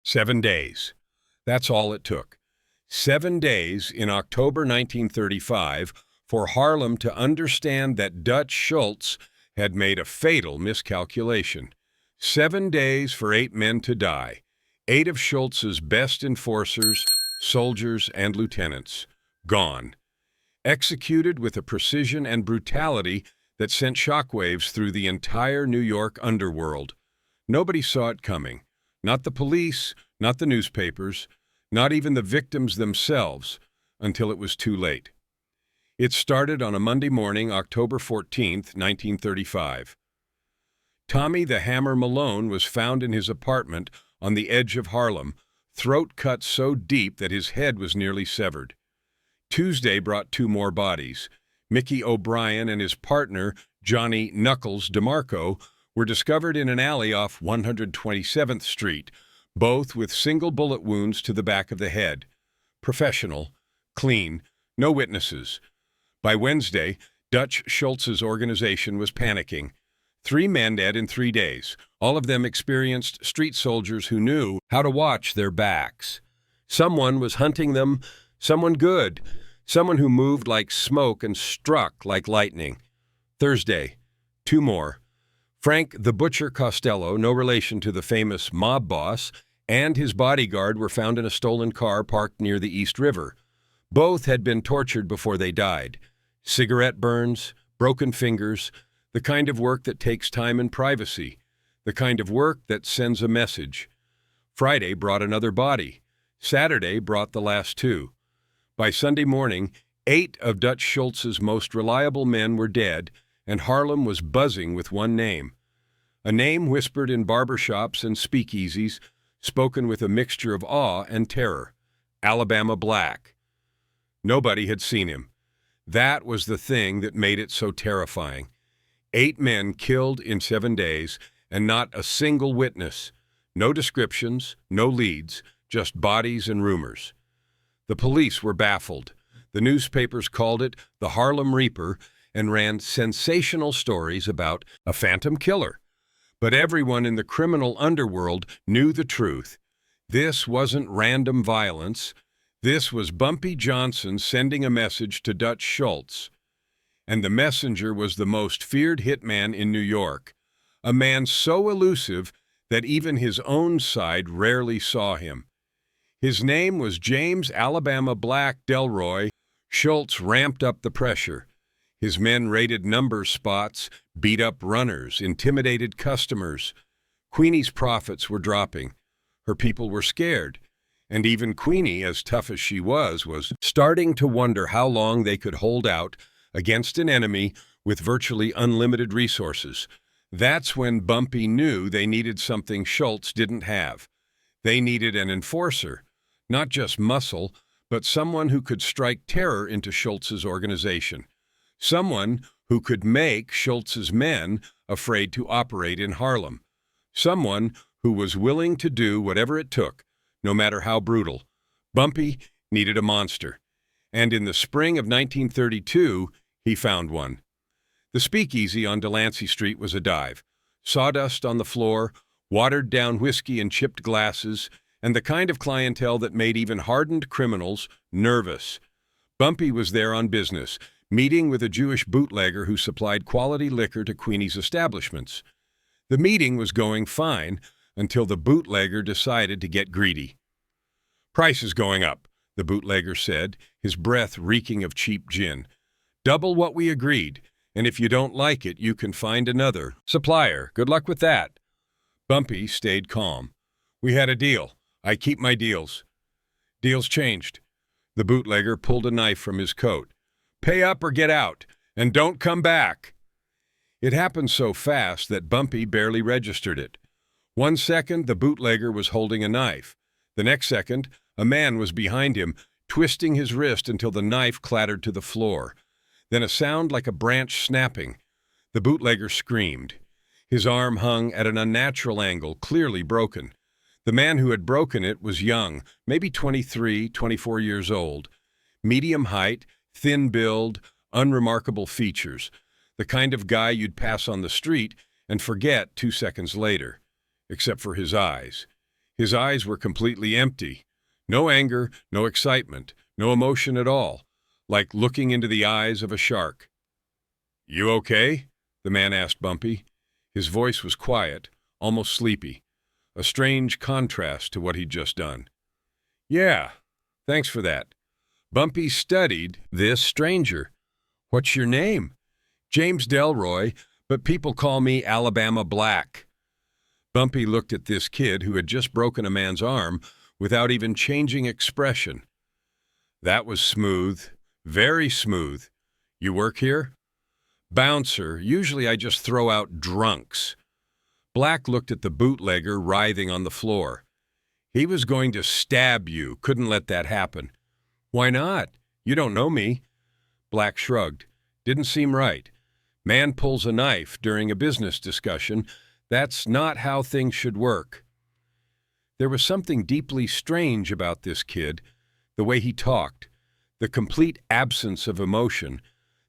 7 days. That's all it took. 7 days in October 1935 for Harlem to understand that Dutch Schultz had made a fatal miscalculation. 7 days for 8 men to die. 8 of Schultz's best enforcers, soldiers, and lieutenants. Gone. Executed with a precision and brutality that sent shockwaves through the entire New York underworld. Nobody saw it coming. Not the police, not the newspapers, not even the victims themselves, until it was too late. It started on a Monday morning, October 14th, 1935. Tommy the Hammer Malone was found in his apartment on the edge of Harlem, throat cut so deep that his head was nearly severed. Tuesday brought 2 more bodies. Mickey O'Brien and his partner, Johnny Knuckles DeMarco, were discovered in an alley off 127th Street, both with single bullet wounds to the back of the head. Professional, clean, no witnesses. By Wednesday, Dutch Schultz's organization was panicking. 3 men dead in 3 days, all of them experienced street soldiers who knew how to watch their backs. Someone was hunting them, someone good, someone who moved like smoke and struck like lightning. Thursday, 2 more. Frank the Butcher Costello, no relation to the famous mob boss, and his bodyguard were found in a stolen car parked near the East River. Both had been tortured before they died. Cigarette burns, broken fingers, the kind of work that takes time and privacy, the kind of work that sends a message. Friday brought another body. Saturday brought the last 2. By Sunday morning, 8 of Dutch Schultz's most reliable men were dead, and Harlem was buzzing with one name. A name whispered in barbershops and speakeasies, spoken with a mixture of awe and terror. Alabama Black. Nobody had seen him. That was the thing that made it so terrifying. 8 men killed in 7 days, and not a single witness. No descriptions, no leads, just bodies and rumors. The police were baffled. The newspapers called it the Harlem Reaper and ran sensational stories about a phantom killer. But everyone in the criminal underworld knew the truth. This wasn't random violence. This was Bumpy Johnson sending a message to Dutch Schultz. And the messenger was the most feared hitman in New York, a man so elusive that even his own side rarely saw him. His name was James Alabama Black Delroy. Schultz ramped up the pressure. His men raided number spots, beat up runners, intimidated customers. Queenie's profits were dropping. Her people were scared. And even Queenie, as tough as she was starting to wonder how long they could hold out against an enemy with virtually unlimited resources. That's when Bumpy knew they needed something Schultz didn't have. They needed an enforcer, not just muscle, but someone who could strike terror into Schultz's organization. Someone who could make Schultz's men afraid to operate in Harlem. Someone who was willing to do whatever it took, no matter how brutal. Bumpy needed a monster. And in the spring of 1932, he found one. The speakeasy on Delancey Street was a dive. Sawdust on the floor, watered-down whiskey in chipped glasses, and the kind of clientele that made even hardened criminals nervous. Bumpy was there on business, meeting with a Jewish bootlegger who supplied quality liquor to Queenie's establishments. The meeting was going fine until the bootlegger decided to get greedy. "Price is going up," the bootlegger said, his breath reeking of cheap gin. "Double what we agreed, and if you don't like it, you can find another supplier. Good luck with that." Bumpy stayed calm. "We had a deal. I keep my deals." "Deals changed." The bootlegger pulled a knife from his coat. "Pay up or get out, and don't come back." It happened so fast that Bumpy barely registered it. 1 second, the bootlegger was holding a knife. The next second, a man was behind him, twisting his wrist until the knife clattered to the floor. Then a sound like a branch snapping. The bootlegger screamed. His arm hung at an unnatural angle, clearly broken. The man who had broken it was young, maybe 23, 24 years old. Medium height, thin build, unremarkable features. The kind of guy you'd pass on the street and forget 2 seconds later. Except for his eyes. His eyes were completely empty. No anger, no excitement, no emotion at all, like looking into the eyes of a shark. "You okay?" the man asked Bumpy. His voice was quiet, almost sleepy, a strange contrast to what he'd just done. "Yeah, thanks for that." Bumpy studied this stranger. "What's your name?" "James Delroy, but people call me Alabama Black." Bumpy looked at this kid who had just broken a man's arm without even changing expression. "That was smooth, very smooth. You work here?" "Bouncer. Usually I just throw out drunks." Black looked at the bootlegger writhing on the floor. "He was going to stab you. Couldn't let that happen." "Why not? You don't know me." Black shrugged. "Didn't seem right. Man pulls a knife during a business discussion. That's not how things should work." There was something deeply strange about this kid, the way he talked, the complete absence of emotion,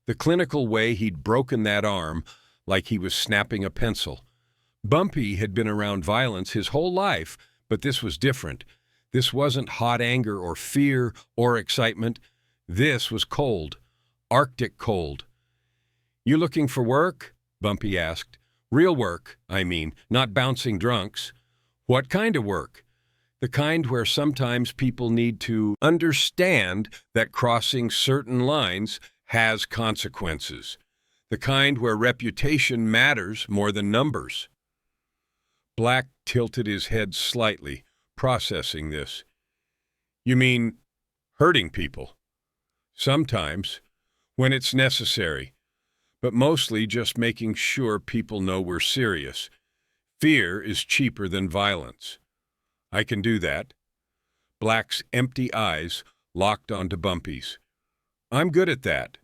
the clinical way he'd broken that arm like he was snapping a pencil. Bumpy had been around violence his whole life, but this was different. This wasn't hot anger or fear or excitement. This was cold, Arctic cold. "You looking for work?" Bumpy asked. "Real work, I mean, not bouncing drunks." "What kind of work?" "The kind where sometimes people need to understand that crossing certain lines has consequences. The kind where reputation matters more than numbers." Black tilted his head slightly, processing this. "You mean hurting people?" "Sometimes, when it's necessary, but mostly just making sure people know we're serious. Fear is cheaper than violence." "I can do that." Black's empty eyes locked onto Bumpy's. "I'm good at that."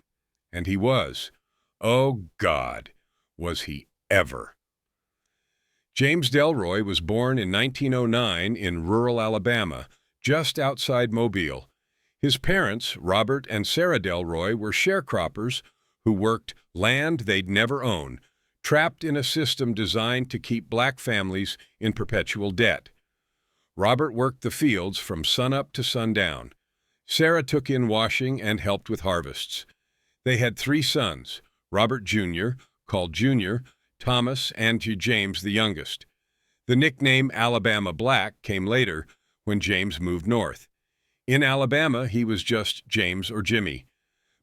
And he was. Oh, God, was he ever. James Delroy was born in 1909 in rural Alabama, just outside Mobile. His parents, Robert and Sarah Delroy, were sharecroppers who worked land they'd never own, trapped in a system designed to keep black families in perpetual debt. Robert worked the fields from sunup to sundown. Sarah took in washing and helped with harvests. They had 3 sons, Robert Jr., called Junior, Thomas, and James the youngest. The nickname Alabama Black came later when James moved north. In Alabama, he was just James or Jimmy.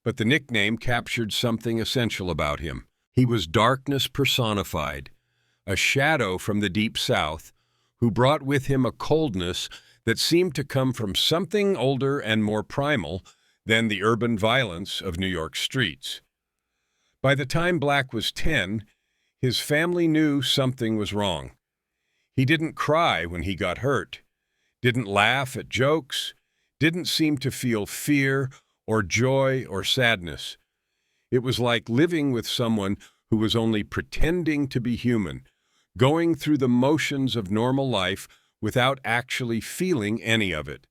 But the nickname captured something essential about him. He was darkness personified, a shadow from the deep south who brought with him a coldness that seemed to come from something older and more primal than the urban violence of New York streets. By the time Black was 10, his family knew something was wrong. He didn't cry when he got hurt, didn't laugh at jokes, didn't seem to feel fear or joy or sadness. It was like living with someone who was only pretending to be human, going through the motions of normal life without actually feeling any of it.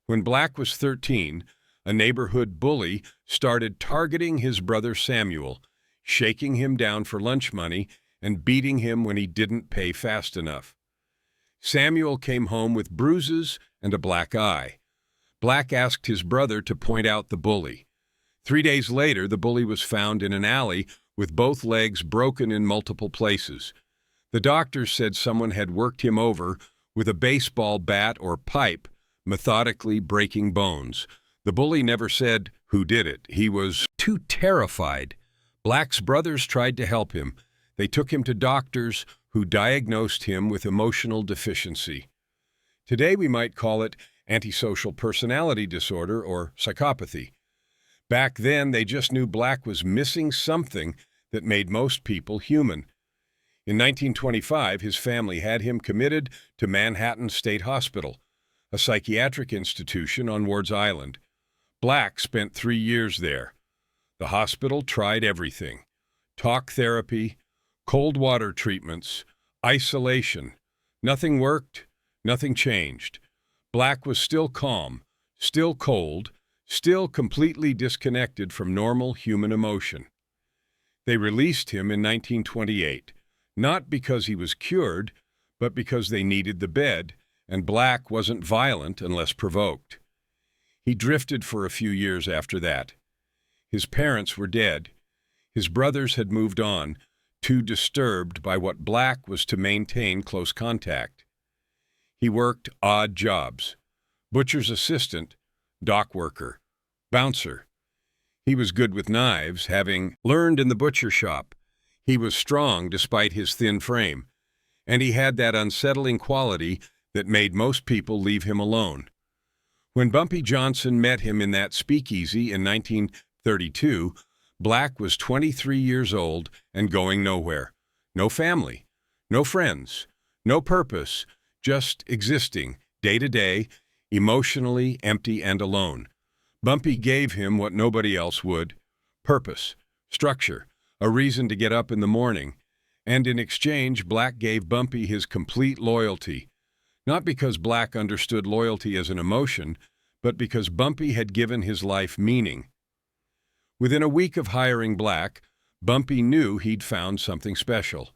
When Black was 13, a neighborhood bully started targeting his brother Samuel, shaking him down for lunch money and beating him when he didn't pay fast enough. Samuel came home with bruises and a black eye. Black asked his brother to point out the bully. 3 days later, the bully was found in an alley with both legs broken in multiple places. The doctors said someone had worked him over with a baseball bat or pipe, methodically breaking bones. The bully never said who did it. He was too terrified. Black's brothers tried to help him. They took him to doctors who diagnosed him with emotional deficiency. Today we might call it antisocial personality disorder or psychopathy. Back then, they just knew Black was missing something that made most people human. In 1925, his family had him committed to Manhattan State Hospital, a psychiatric institution on Ward's Island. Black spent 3 years there. The hospital tried everything: talk therapy, cold water treatments, isolation. Nothing worked, nothing changed. Black was still calm, still cold, still completely disconnected from normal human emotion. They released him in 1928, not because he was cured, but because they needed the bed and Black wasn't violent unless provoked. He drifted for a few years after that. His parents were dead. His brothers had moved on, too disturbed by what Black was to maintain close contact. He worked odd jobs: butcher's assistant, dock worker, bouncer. He was good with knives, having learned in the butcher shop. He was strong despite his thin frame, and he had that unsettling quality that made most people leave him alone. When Bumpy Johnson met him in that speakeasy in 1932, Black was 23 years old and going nowhere. No family, no friends, no purpose, just existing, day to day, emotionally empty and alone. Bumpy gave him what nobody else would: purpose, structure, a reason to get up in the morning. And in exchange, Black gave Bumpy his complete loyalty. Not because Black understood loyalty as an emotion, but because Bumpy had given his life meaning. Within a week of hiring Black, Bumpy knew he'd found something special.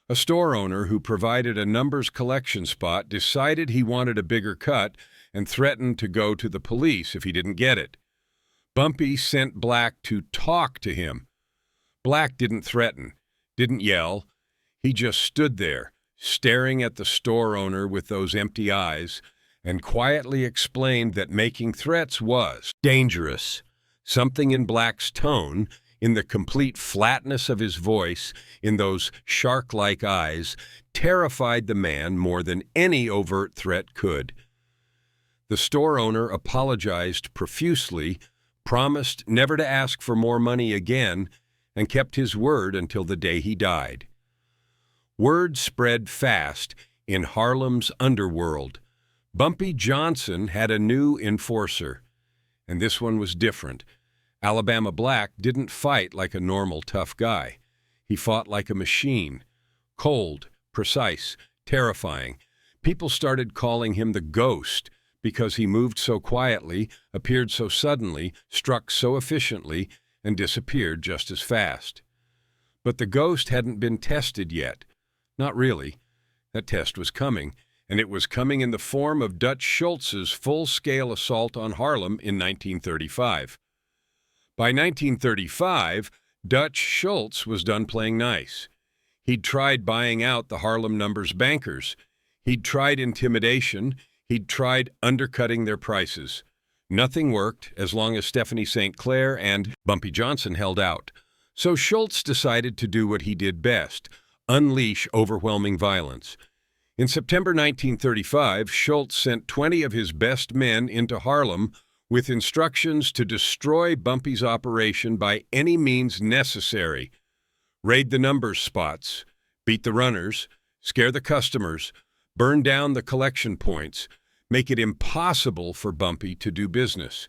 A store owner who provided a numbers collection spot decided he wanted a bigger cut and threatened to go to the police if he didn't get it. Bumpy sent Black to talk to him. Black didn't threaten, didn't yell. He just stood there, staring at the store owner with those empty eyes, and quietly explained that making threats was dangerous. Something in Black's tone, in the complete flatness of his voice, in those shark-like eyes, terrified the man more than any overt threat could. The store owner apologized profusely, promised never to ask for more money again, and kept his word until the day he died. Word spread fast in Harlem's underworld. Bumpy Johnson had a new enforcer, and this one was different. Alabama Black didn't fight like a normal tough guy. He fought like a machine. Cold, precise, terrifying. People started calling him the Ghost because he moved so quietly, appeared so suddenly, struck so efficiently, and disappeared just as fast. But the Ghost hadn't been tested yet. Not really. That test was coming, and it was coming in the form of Dutch Schultz's full-scale assault on Harlem in 1935. By 1935, Dutch Schultz was done playing nice. He'd tried buying out the Harlem numbers bankers. He'd tried intimidation. He'd tried undercutting their prices. Nothing worked as long as Stephanie St. Clair and Bumpy Johnson held out. So Schultz decided to do what he did best: unleash overwhelming violence. In September 1935, Schultz sent 20 of his best men into Harlem with instructions to destroy Bumpy's operation by any means necessary. Raid the numbers spots, beat the runners, scare the customers, burn down the collection points, make it impossible for Bumpy to do business.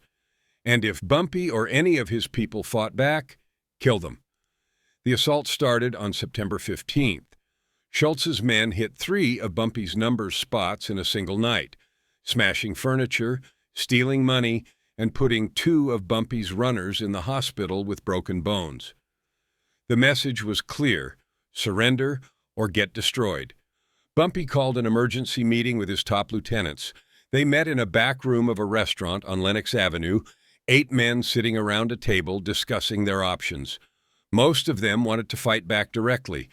And if Bumpy or any of his people fought back, kill them. The assault started on September 15th. Schultz's men hit 3 of Bumpy's numbers spots in a single night, smashing furniture, stealing money, and putting 2 of Bumpy's runners in the hospital with broken bones. The message was clear: surrender or get destroyed. Bumpy called an emergency meeting with his top lieutenants. They met in a back room of a restaurant on Lenox Avenue, 8 men sitting around a table discussing their options. Most of them wanted to fight back directly,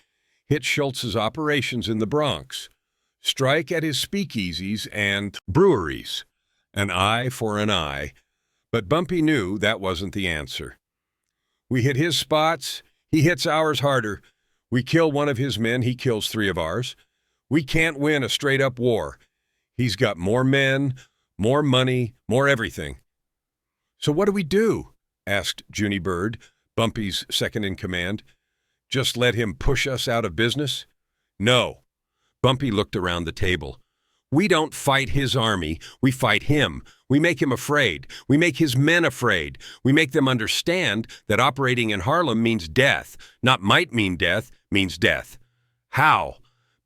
hit Schultz's operations in the Bronx, strike at his speakeasies and breweries. An eye for an eye. But Bumpy knew that wasn't the answer. We hit his spots, he hits ours harder. We kill one of his men, he kills 3 of ours. We can't win a straight-up war. He's got more men, more money, more everything. So what do we do? Asked Junie Bird, Bumpy's second-in-command. Just let him push us out of business? No. Bumpy looked around the table. We don't fight his army, we fight him. We make him afraid. We make his men afraid. We make them understand that operating in Harlem means death. Not might mean death, means death. How?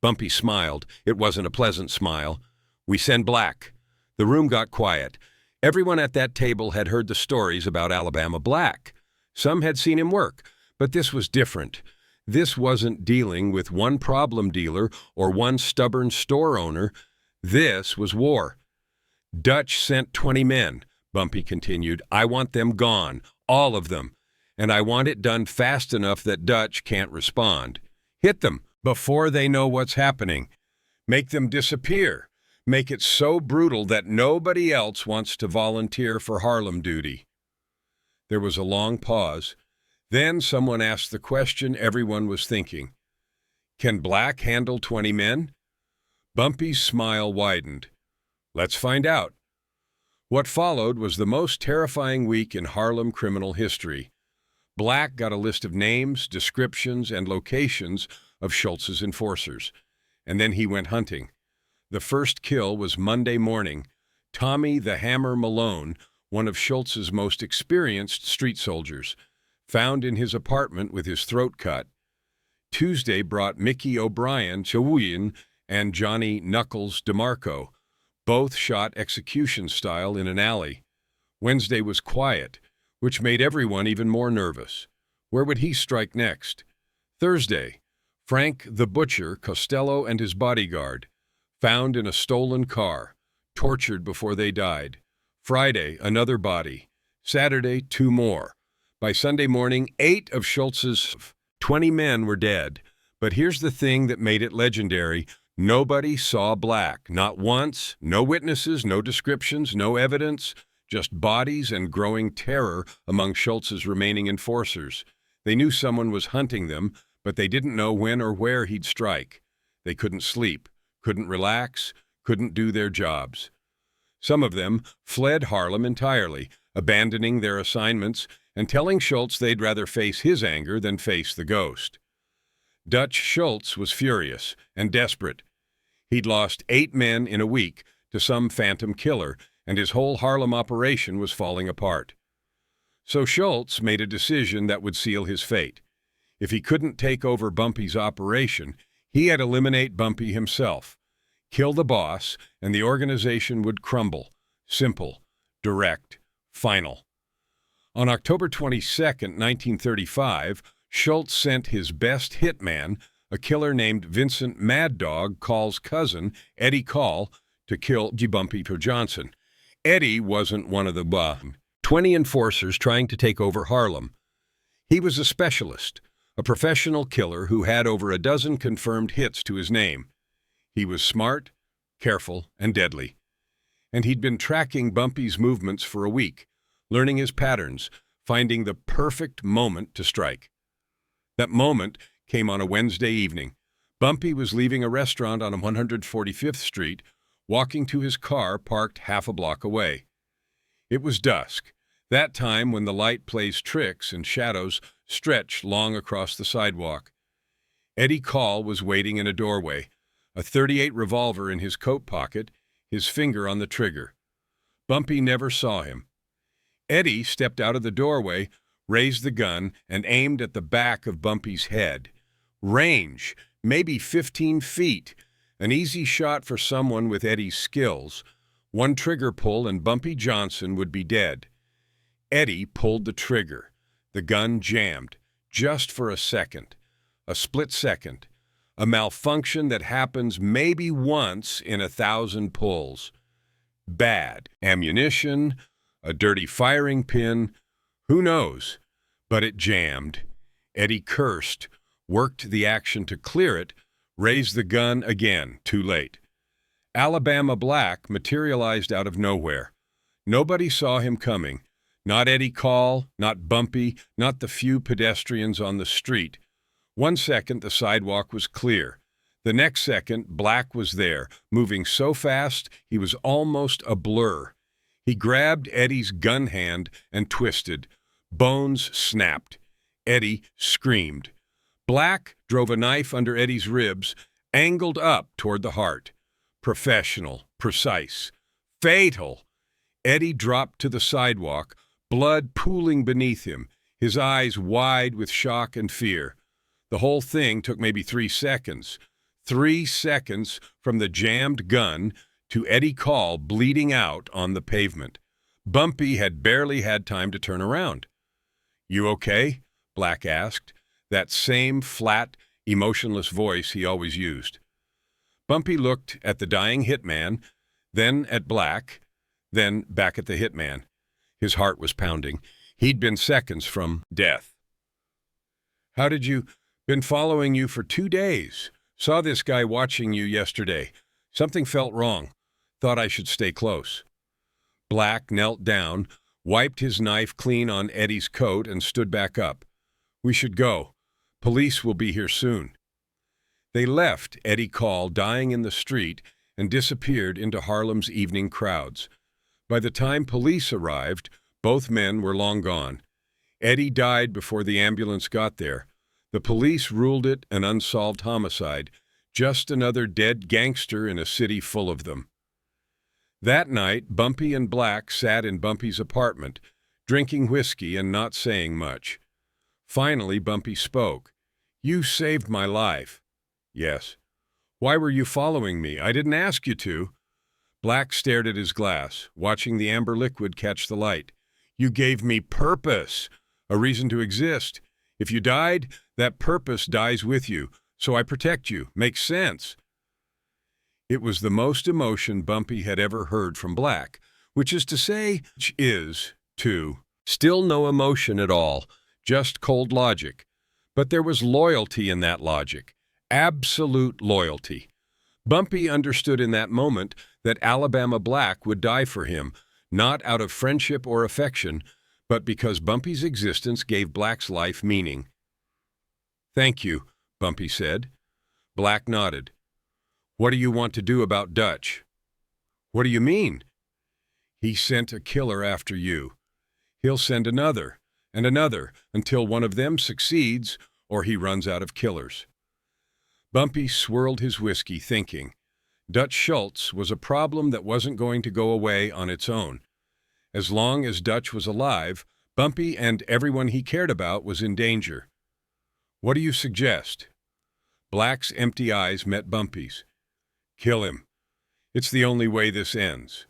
Bumpy smiled. It wasn't a pleasant smile. We send Black. The room got quiet. Everyone at that table had heard the stories about Alabama Black. Some had seen him work, but this was different. This wasn't dealing with one problem dealer or one stubborn store owner. This was war. Dutch sent 20 men, Bumpy continued. I want them gone, all of them. And I want it done fast enough that Dutch can't respond. Hit them before they know what's happening. Make them disappear. Make it so brutal that nobody else wants to volunteer for Harlem duty. There was a long pause. Then someone asked the question everyone was thinking. Can Black handle 20 men? Bumpy's smile widened. Let's find out. What followed was the most terrifying week in Harlem criminal history. Black got a list of names, descriptions, and locations of Schultz's enforcers, and then he went hunting. The first kill was Monday morning. Tommy the Hammer Malone, one of Schultz's most experienced street soldiers, found in his apartment with his throat cut. Tuesday brought Mickey O'Brien, Chawuyin, and Johnny Knuckles DeMarco, both shot execution style in an alley. Wednesday was quiet, which made everyone even more nervous. Where would he strike next? Thursday, Frank the Butcher Costello and his bodyguard, found in a stolen car, tortured before they died. Friday, another body. Saturday, 2 more. By Sunday morning, 8 of Schultz's 20 men were dead. But here's the thing that made it legendary. Nobody saw Black. Not once. No witnesses, no descriptions, no evidence. Just bodies and growing terror among Schultz's remaining enforcers. They knew someone was hunting them, but they didn't know when or where he'd strike. They couldn't sleep, couldn't relax, couldn't do their jobs. Some of them fled Harlem entirely, abandoning their assignments and telling Schultz they'd rather face his anger than face the ghost. Dutch Schultz was furious and desperate. He'd lost 8 men in a week to some phantom killer, and his whole Harlem operation was falling apart. So Schultz made a decision that would seal his fate. If he couldn't take over Bumpy's operation, he had to eliminate Bumpy himself. Kill the boss, and the organization would crumble. Simple, direct, final. On October 22, 1935, Schultz sent his best hitman, a killer named Vincent Mad Dog Call's cousin, Eddie Call, to kill Bumpy Johnson. Eddie wasn't one of the 20 enforcers trying to take over Harlem. He was a specialist, a professional killer who had over a dozen confirmed hits to his name. He was smart, careful, and deadly. And he'd been tracking Bumpy's movements for a week, learning his patterns, finding the perfect moment to strike. That moment came on a Wednesday evening. Bumpy was leaving a restaurant on 145th Street, walking to his car parked half a block away. It was dusk, that time when the light plays tricks and shadows stretch long across the sidewalk. Eddie Call was waiting in a doorway, a .38 revolver in his coat pocket, his finger on the trigger. Bumpy never saw him. Eddie stepped out of the doorway, raised the gun, and aimed at the back of Bumpy's head. Range, maybe 15 feet. An easy shot for someone with Eddie's skills. One trigger pull and Bumpy Johnson would be dead. Eddie pulled the trigger. The gun jammed, just for a second. A split second. A malfunction that happens maybe once in 1,000 pulls. Bad ammunition, a dirty firing pin, who knows? But it jammed. Eddie cursed, worked the action to clear it, raised the gun again, too late. Alabama Black materialized out of nowhere. Nobody saw him coming. Not Eddie Call, not Bumpy, not the few pedestrians on the street. 1 second, the sidewalk was clear. The next second, Black was there, moving so fast he was almost a blur. He grabbed Eddie's gun hand and twisted. Bones snapped. Eddie screamed. Black drove a knife under Eddie's ribs, angled up toward the heart. Professional, precise, fatal. Eddie dropped to the sidewalk, blood pooling beneath him, his eyes wide with shock and fear. The whole thing took maybe 3 seconds. 3 seconds from the jammed gun to Eddie Call bleeding out on the pavement. Bumpy had barely had time to turn around. "You okay?" Black asked, that same flat, emotionless voice he always used. Bumpy looked at the dying hitman, then at Black, then back at the hitman. His heart was pounding. He'd been seconds from death. "How did you? Been following you for 2 days. Saw this guy watching you yesterday. Something felt wrong. Thought I should stay close." Black knelt down, wiped his knife clean on Eddie's coat, and stood back up. "We should go. Police will be here soon." They left Eddie Call dying in the street and disappeared into Harlem's evening crowds. By the time police arrived, both men were long gone. Eddie died before the ambulance got there. The police ruled it an unsolved homicide, just another dead gangster in a city full of them. That night, Bumpy and Black sat in Bumpy's apartment, drinking whiskey and not saying much. Finally, Bumpy spoke. "You saved my life." "Yes." "Why were you following me? I didn't ask you to." Black stared at his glass, watching the amber liquid catch the light. "You gave me purpose, a reason to exist. If you died, that purpose dies with you, so I protect you. Makes sense." It was the most emotion Bumpy had ever heard from Black, which is to say, still no emotion at all, just cold logic. But there was loyalty in that logic, absolute loyalty. Bumpy understood in that moment that Alabama Black would die for him, not out of friendship or affection, but because Bumpy's existence gave Black's life meaning. "Thank you," Bumpy said. Black nodded. "What do you want to do about Dutch?" "What do you mean?" "He sent a killer after you. He'll send another and another until one of them succeeds or he runs out of killers." Bumpy swirled his whiskey, thinking. Dutch Schultz was a problem that wasn't going to go away on its own. As long as Dutch was alive, Bumpy and everyone he cared about was in danger. "What do you suggest?" Black's empty eyes met Bumpy's. "Kill him. It's the only way this ends."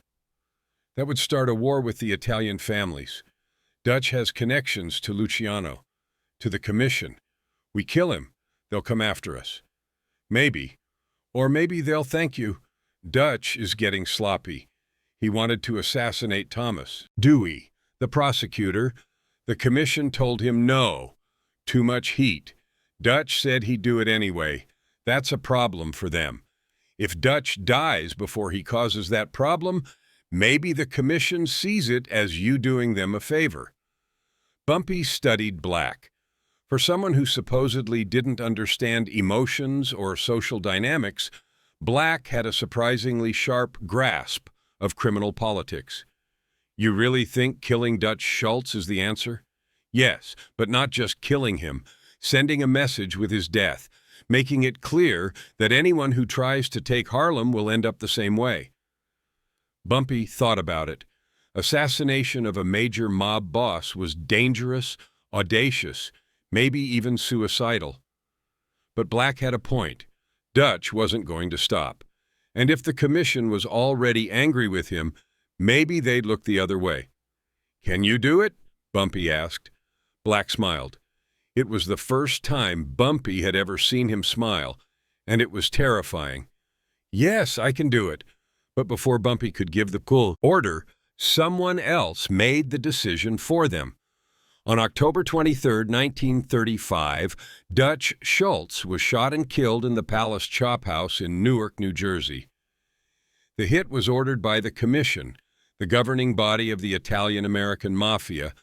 "That would start a war with the Italian families. Dutch has connections to Luciano, to the commission. We kill him, they'll come after us." "Maybe. Or maybe they'll thank you. Dutch is getting sloppy. He wanted to assassinate Thomas Dewey, the prosecutor. The commission told him no. Too much heat. Dutch said he'd do it anyway. That's a problem for them. If Dutch dies before he causes that problem, maybe the commission sees it as you doing them a favor." Bumpy studied Black. For someone who supposedly didn't understand emotions or social dynamics, Black had a surprisingly sharp grasp of criminal politics. "You really think killing Dutch Schultz is the answer?" "Yes, but not just killing him, sending a message with his death, making it clear that anyone who tries to take Harlem will end up the same way." Bumpy thought about it. Assassination of a major mob boss was dangerous, audacious, maybe even suicidal. But Black had a point. Dutch wasn't going to stop. And if the commission was already angry with him, maybe they'd look the other way. "Can you do it?" Bumpy asked. Black smiled. It was the first time Bumpy had ever seen him smile, and it was terrifying. "Yes, I can do it." But before Bumpy could give the cool order, someone else made the decision for them. On October 23, 1935, Dutch Schultz was shot and killed in the Palace Chop House in Newark, New Jersey. The hit was ordered by the Commission, the governing body of the Italian-American Mafia,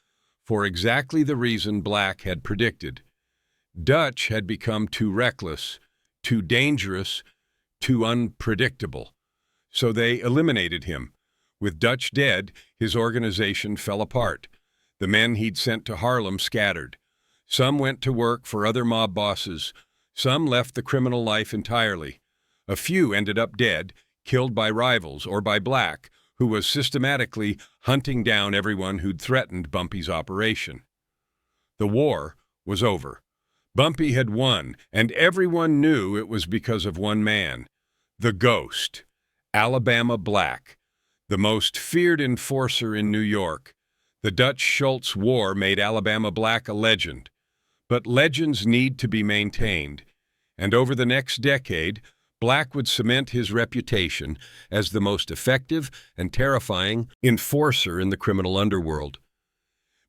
for exactly the reason Black had predicted. Dutch had become too reckless, too dangerous, too unpredictable. So they eliminated him. With Dutch dead, his organization fell apart. The men he'd sent to Harlem scattered. Some went to work for other mob bosses. Some left the criminal life entirely. A few ended up dead, killed by rivals or by Black, who was systematically hunting down everyone who'd threatened Bumpy's operation. The war was over. Bumpy had won, and everyone knew it was because of one man, the Ghost, Alabama Black, the most feared enforcer in New York. The Dutch Schultz War made Alabama Black a legend. But legends need to be maintained. And over the next decade, Black would cement his reputation as the most effective and terrifying enforcer in the criminal underworld.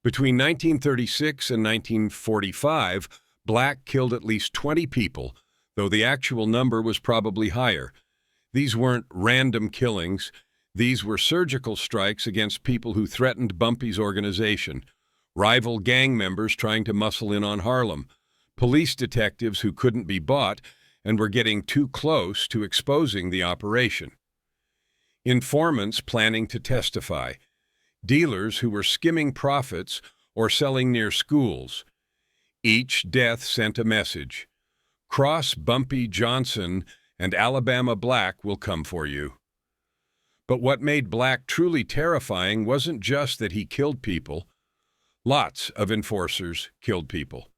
Between 1936 and 1945, Black killed at least 20 people, though the actual number was probably higher. These weren't random killings. These were surgical strikes against people who threatened Bumpy's organization, rival gang members trying to muscle in on Harlem, police detectives who couldn't be bought and were getting too close to exposing the operation, informants planning to testify, dealers who were skimming profits or selling near schools. Each death sent a message. Cross Bumpy Johnson and Alabama Black will come for you. But what made Black truly terrifying wasn't just that he killed people. Lots of enforcers killed people.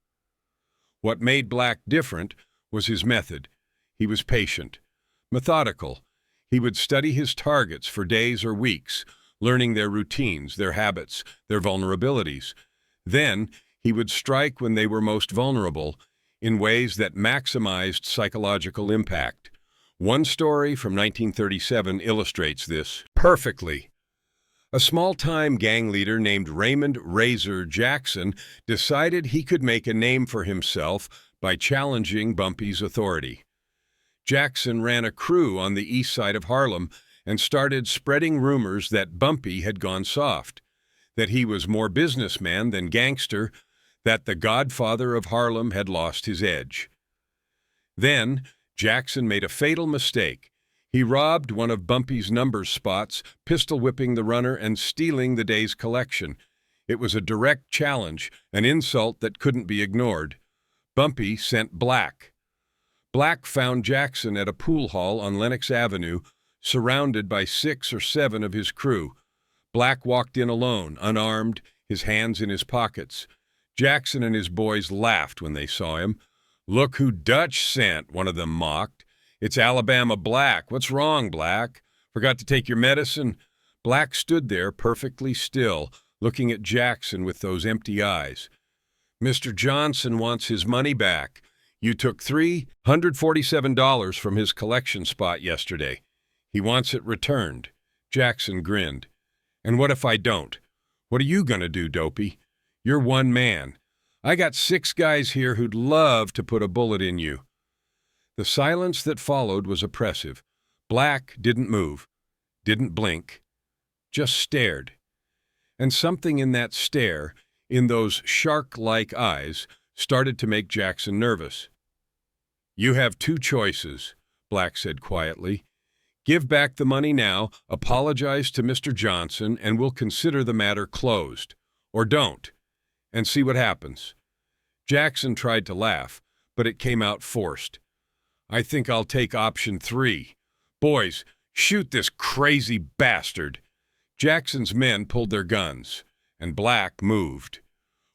What made Black different was his method. He was patient, methodical. He would study his targets for days or weeks, learning their routines, their habits, their vulnerabilities. Then he would strike when they were most vulnerable in ways that maximized psychological impact. One story from 1937 illustrates this perfectly. A small-time gang leader named Raymond Razor Jackson decided he could make a name for himself by challenging Bumpy's authority. Jackson ran a crew on the east side of Harlem and started spreading rumors that Bumpy had gone soft, that he was more businessman than gangster, that the godfather of Harlem had lost his edge. Then Jackson made a fatal mistake. He robbed one of Bumpy's number spots, pistol-whipping the runner and stealing the day's collection. It was a direct challenge, an insult that couldn't be ignored. Bumpy sent Black. Black found Jackson at a pool hall on Lenox Avenue, surrounded by 6 or 7 of his crew. Black walked in alone, unarmed, his hands in his pockets. Jackson and his boys laughed when they saw him. "Look who Dutch sent," one of them mocked. "It's Alabama Black. What's wrong, Black? Forgot to take your medicine?" Black stood there perfectly still, looking at Jackson with those empty eyes. "Mr. Johnson wants his money back. You took $347 from his collection spot yesterday. He wants it returned." Jackson grinned. "And what if I don't? What are you going to do, Dopey? You're one man. I got 6 guys here who'd love to put a bullet in you." The silence that followed was oppressive. Black didn't move, didn't blink, just stared. And something in that stare, in those shark-like eyes, started to make Jackson nervous. "You have 2 choices," Black said quietly. "Give back the money now, apologize to Mr. Johnson, and we'll consider the matter closed. Or don't, and see what happens." Jackson tried to laugh, but it came out forced. "I think I'll take option 3. Boys, shoot this crazy bastard." Jackson's men pulled their guns, and Black moved.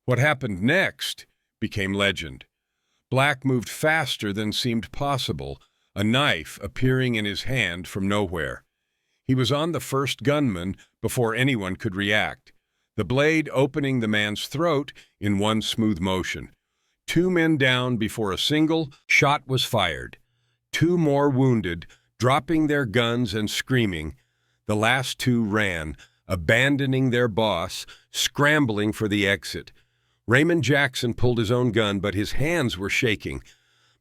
What happened next became legend. Black moved faster than seemed possible, a knife appearing in his hand from nowhere. He was on the first gunman before anyone could react, the blade opening the man's throat in one smooth motion. 2 men down before a single shot was fired. 2 more wounded, dropping their guns and screaming. The last 2 ran, abandoning their boss, scrambling for the exit. Raymond Jackson pulled his own gun, but his hands were shaking.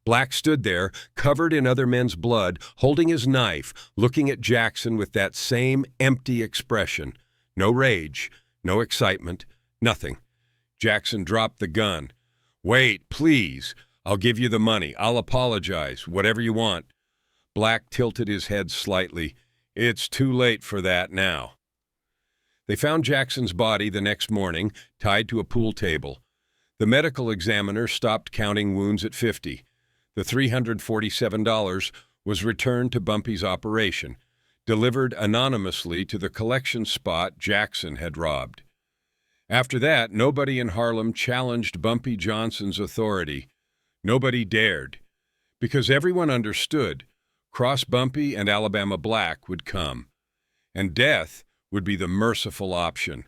Black stood there, covered in other men's blood, holding his knife, looking at Jackson with that same empty expression. No rage, no excitement, nothing. Jackson dropped the gun. "Wait, please. I'll give you the money. I'll apologize, whatever you want." Black tilted his head slightly. "It's too late for that now." They found Jackson's body the next morning, tied to a pool table. The medical examiner stopped counting wounds at 50. The $347 was returned to Bumpy's operation, delivered anonymously to the collection spot Jackson had robbed. After that, nobody in Harlem challenged Bumpy Johnson's authority. Nobody dared, because everyone understood Cross Bumpy and Alabama Black would come, and death would be the merciful option.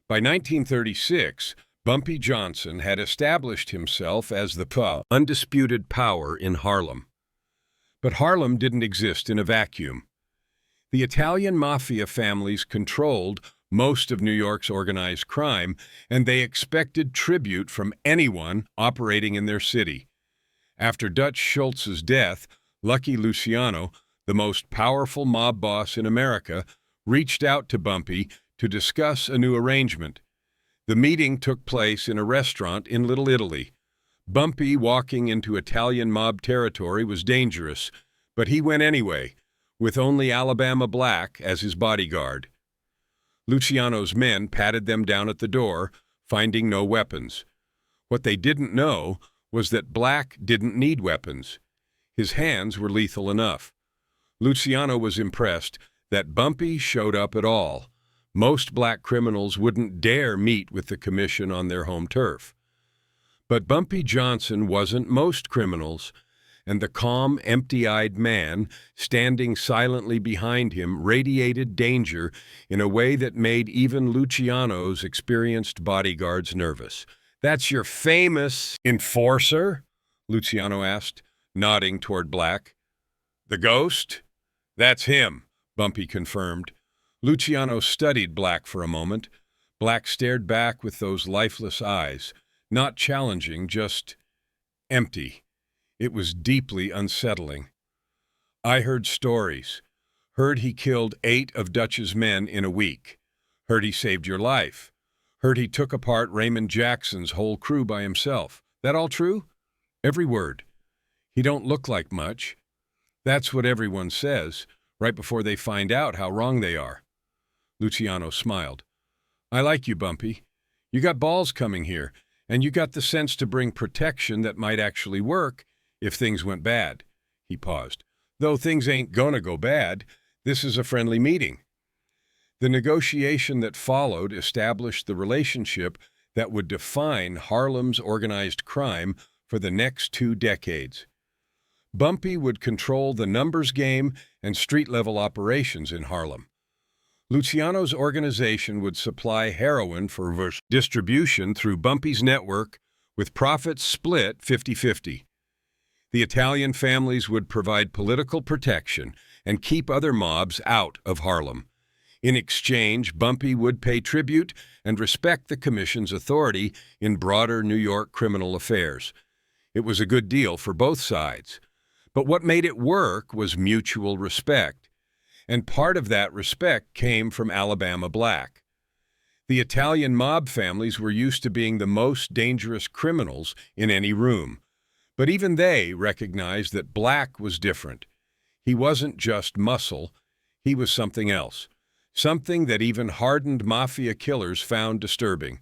By 1936, Bumpy Johnson had established himself as the undisputed power in Harlem. But Harlem didn't exist in a vacuum. The Italian mafia families controlled most of New York's organized crime, and they expected tribute from anyone operating in their city. After Dutch Schultz's death, Lucky Luciano, the most powerful mob boss in America, reached out to Bumpy to discuss a new arrangement. The meeting took place in a restaurant in Little Italy. Bumpy walking into Italian mob territory was dangerous, but he went anyway, with only Alabama Black as his bodyguard. Luciano's men patted them down at the door, finding no weapons. What they didn't know was that Black didn't need weapons. His hands were lethal enough. Luciano was impressed that Bumpy showed up at all. Most black criminals wouldn't dare meet with the commission on their home turf. But Bumpy Johnson wasn't most criminals, and the calm, empty-eyed man standing silently behind him radiated danger in a way that made even Luciano's experienced bodyguards nervous. "That's your famous enforcer?" Luciano asked, nodding toward Black. "The ghost? That's him," Bumpy confirmed. Luciano studied Black for a moment. Black stared back with those lifeless eyes, not challenging, just empty. It was deeply unsettling. "I heard stories. Heard he killed 8 of Dutch's men in a week. Heard he saved your life. Heard he took apart Raymond Jackson's whole crew by himself. That all true?" "Every word. He don't look like much. That's what everyone says, right before they find out how wrong they are." Luciano smiled. "I like you, Bumpy. You got balls coming here, and you got the sense to bring protection that might actually work if things went bad." He paused. "Though things ain't gonna go bad, this is a friendly meeting." The negotiation that followed established the relationship that would define Harlem's organized crime for the next 2 decades. Bumpy would control the numbers game and street-level operations in Harlem. Luciano's organization would supply heroin for distribution through Bumpy's network, with profits split 50-50. The Italian families would provide political protection and keep other mobs out of Harlem. In exchange, Bumpy would pay tribute and respect the commission's authority in broader New York criminal affairs. It was a good deal for both sides. But what made it work was mutual respect. And part of that respect came from Alabama Black. The Italian mob families were used to being the most dangerous criminals in any room. But even they recognized that Black was different. He wasn't just muscle, he was something else. Something that even hardened mafia killers found disturbing.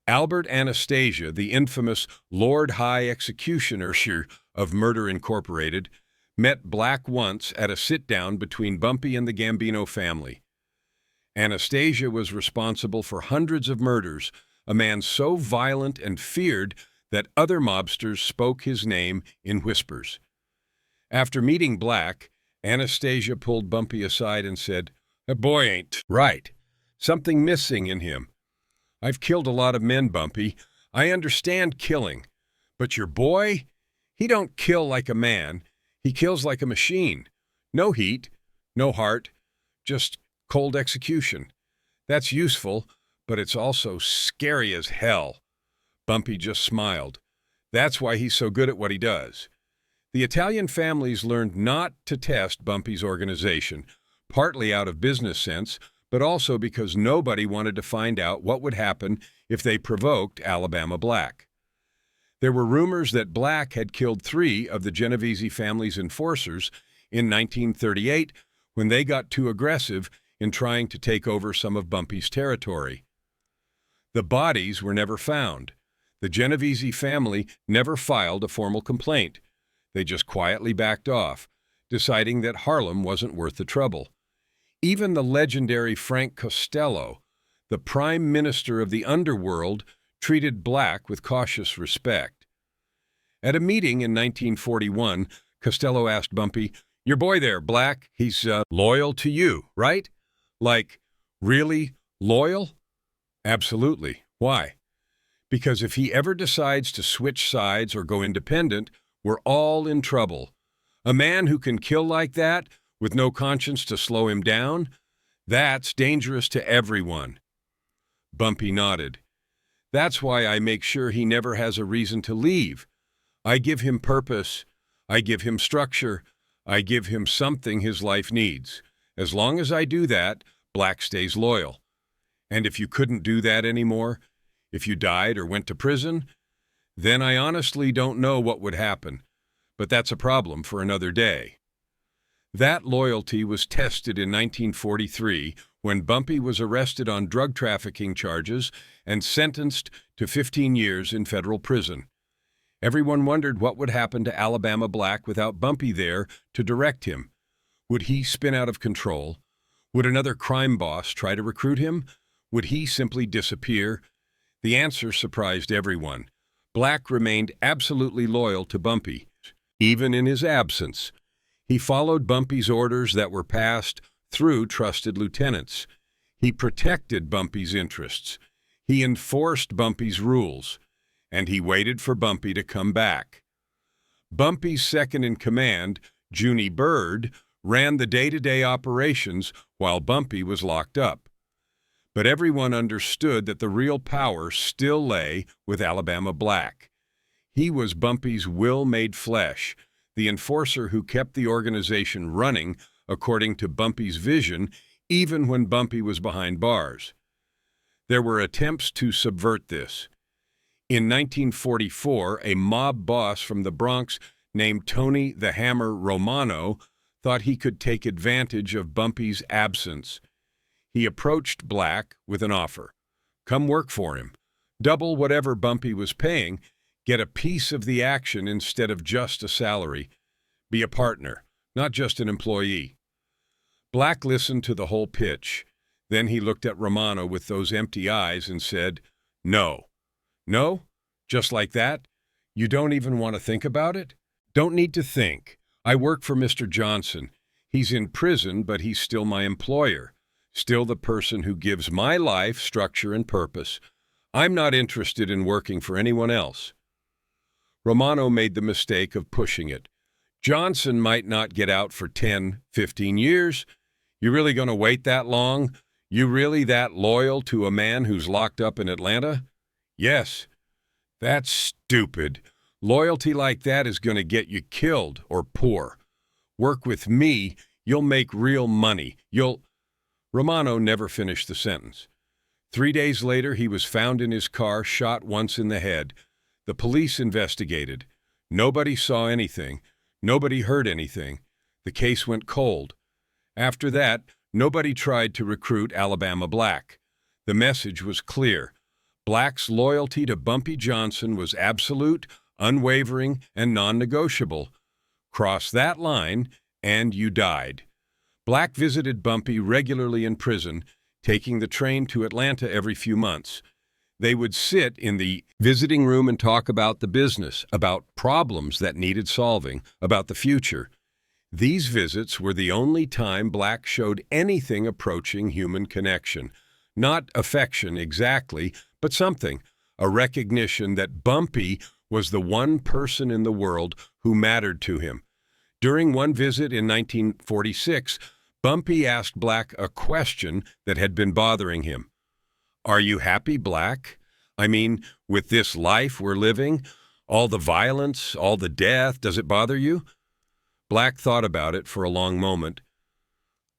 Albert Anastasia, the infamous Lord High Executioner of Murder Incorporated, met Black once at a sit-down between Bumpy and the Gambino family. Anastasia was responsible for hundreds of murders, a man so violent and feared that other mobsters spoke his name in whispers. After meeting Black, Anastasia pulled Bumpy aside and said, "That boy ain't right. Something missing in him. I've killed a lot of men, Bumpy. I understand killing. But your boy, he don't kill like a man. He kills like a machine. No heat, no heart, just cold execution. That's useful, but it's also scary as hell." Bumpy just smiled. That's why he's so good at what he does. The Italian families learned not to test Bumpy's organization, partly out of business sense, but also because nobody wanted to find out what would happen if they provoked Alabama Black. There were rumors that Black had killed 3 of the Genovese family's enforcers in 1938 when they got too aggressive in trying to take over some of Bumpy's territory. The bodies were never found. The Genovese family never filed a formal complaint. They just quietly backed off, deciding that Harlem wasn't worth the trouble. Even the legendary Frank Costello, the prime minister of the underworld, treated Black with cautious respect. At a meeting in 1941, Costello asked Bumpy, "Your boy there, Black, he's loyal to you, right? Like, really loyal?" "Absolutely. Why?" "Because if he ever decides to switch sides or go independent, we're all in trouble. A man who can kill like that, with no conscience to slow him down, that's dangerous to everyone. Bumpy nodded. That's why I make sure he never has a reason to leave. I give him purpose. I give him structure. I give him something his life needs. As long as I do that, Black stays loyal. And if you couldn't do that anymore, if you died or went to prison, then I honestly don't know what would happen. But that's a problem for another day. That loyalty was tested in 1943 when Bumpy was arrested on drug trafficking charges and sentenced to 15 years in federal prison. Everyone wondered what would happen to Alabama Black without Bumpy there to direct him. Would he spin out of control? Would another crime boss try to recruit him? Would he simply disappear? The answer surprised everyone. Black remained absolutely loyal to Bumpy, even in his absence. He followed Bumpy's orders that were passed through trusted lieutenants. He protected Bumpy's interests. He enforced Bumpy's rules. And he waited for Bumpy to come back. Bumpy's second-in-command, Junie Bird, ran the day-to-day operations while Bumpy was locked up. But everyone understood that the real power still lay with Alabama Black. He was Bumpy's will made flesh, the enforcer who kept the organization running according to Bumpy's vision, even when Bumpy was behind bars. There were attempts to subvert this. In 1944, a mob boss from the Bronx named Tony the Hammer Romano thought he could take advantage of Bumpy's absence. He approached Black with an offer. Come work for him. Double whatever Bumpy was paying. Get a piece of the action instead of just a salary. Be a partner, not just an employee. Black listened to the whole pitch. Then he looked at Romano with those empty eyes and said, No. No? Just like that? You don't even want to think about it? Don't need to think. I work for Mr. Johnson. He's in prison, but he's still my employer. Still the person who gives my life structure and purpose. I'm not interested in working for anyone else. Romano made the mistake of pushing it. Johnson might not get out for 10, 15 years. You really going to wait that long? You really that loyal to a man who's locked up in Atlanta? Yes. That's stupid. Loyalty like that is going to get you killed or poor. Work with me, you'll make real money. Romano never finished the sentence. 3 days later, he was found in his car, shot once in the head. The police investigated. Nobody saw anything. Nobody heard anything. The case went cold. After that, nobody tried to recruit Alabama Black. The message was clear. Black's loyalty to Bumpy Johnson was absolute, unwavering, and non-negotiable. Cross that line, and you died. Black visited Bumpy regularly in prison, taking the train to Atlanta every few months. They would sit in the visiting room and talk about the business, about problems that needed solving, about the future. These visits were the only time Black showed anything approaching human connection. Not affection exactly, but something, a recognition that Bumpy was the one person in the world who mattered to him. During one visit in 1946, Bumpy asked Black a question that had been bothering him. Are you happy, Black? I mean, with this life we're living, all the violence, all the death, does it bother you? Black thought about it for a long moment.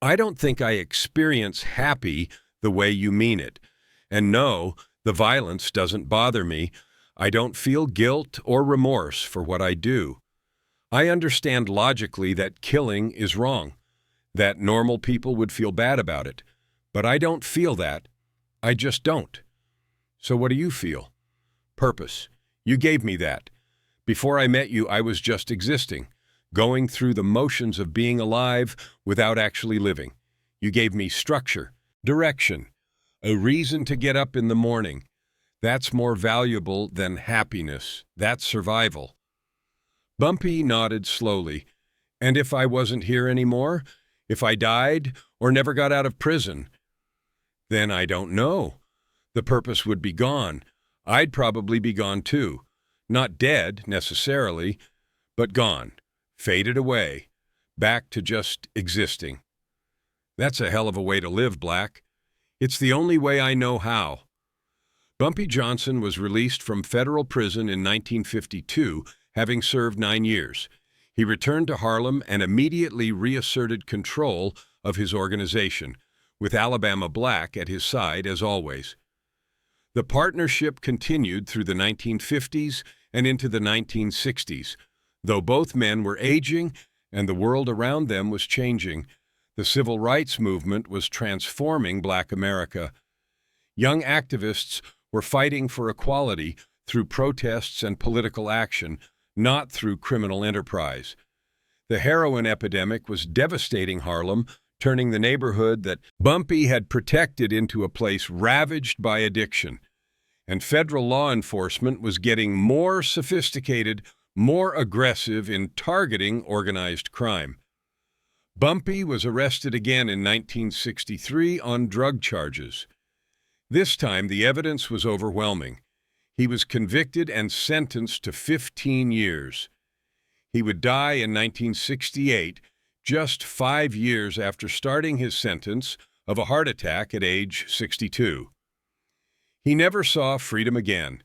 I don't think I experience happy the way you mean it. And no, the violence doesn't bother me. I don't feel guilt or remorse for what I do. I understand logically that killing is wrong, that normal people would feel bad about it. But I don't feel that. I just don't. So what do you feel? Purpose. You gave me that. Before I met you, I was just existing, going through the motions of being alive without actually living. You gave me structure, direction, a reason to get up in the morning. That's more valuable than happiness. That's survival. Bumpy nodded slowly. And if I wasn't here anymore? If I died or never got out of prison? Then I don't know. The purpose would be gone. I'd probably be gone too. Not dead, necessarily, but gone. faded away, back to just existing. That's a hell of a way to live, Black. It's the only way I know how. Bumpy Johnson was released from federal prison in 1952, having served 9 years. He returned to Harlem and immediately reasserted control of his organization, with Alabama Black at his side as always. The partnership continued through the 1950s and into the 1960s. Though both men were aging and the world around them was changing, the civil rights movement was transforming Black America. Young activists were fighting for equality through protests and political action, not through criminal enterprise. The heroin epidemic was devastating Harlem, turning the neighborhood that Bumpy had protected into a place ravaged by addiction. And federal law enforcement was getting more sophisticated, more aggressive in targeting organized crime. Bumpy was arrested again in 1963 on drug charges. This time, the evidence was overwhelming. He was convicted and sentenced to 15 years. He would die in 1968, just 5 years after starting his sentence of a heart attack at age 62. He never saw freedom again.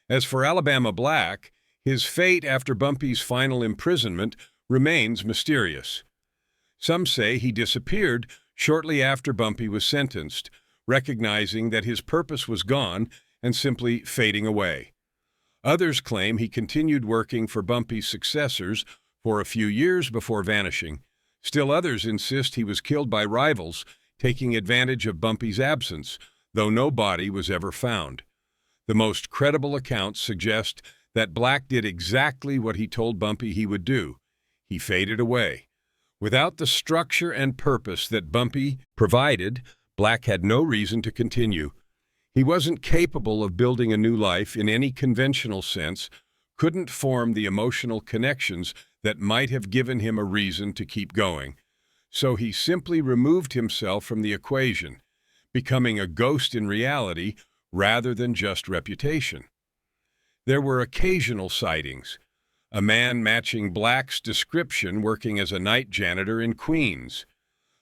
As for Alabama Black, his fate after Bumpy's final imprisonment remains mysterious. Some say he disappeared shortly after Bumpy was sentenced, recognizing that his purpose was gone and simply fading away. Others claim he continued working for Bumpy's successors for a few years before vanishing. Still others insist he was killed by rivals, taking advantage of Bumpy's absence, though no body was ever found. The most credible accounts suggest that Black did exactly what he told Bumpy he would do. He faded away. Without the structure and purpose that Bumpy provided, Black had no reason to continue. He wasn't capable of building a new life in any conventional sense, couldn't form the emotional connections that might have given him a reason to keep going. So he simply removed himself from the equation, becoming a ghost in reality rather than just reputation. There were occasional sightings. A man matching Black's description working as a night janitor in Queens.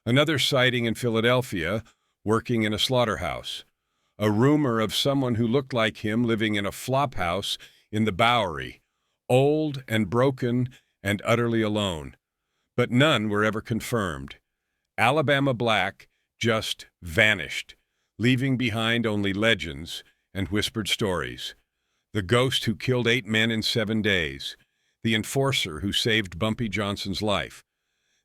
Another sighting in Philadelphia, working in a slaughterhouse. A rumor of someone who looked like him living in a flophouse in the Bowery, old and broken and utterly alone. But none were ever confirmed. Alabama Black just vanished, leaving behind only legends and whispered stories. The ghost who killed 8 men in 7 days. The enforcer who saved Bumpy Johnson's life.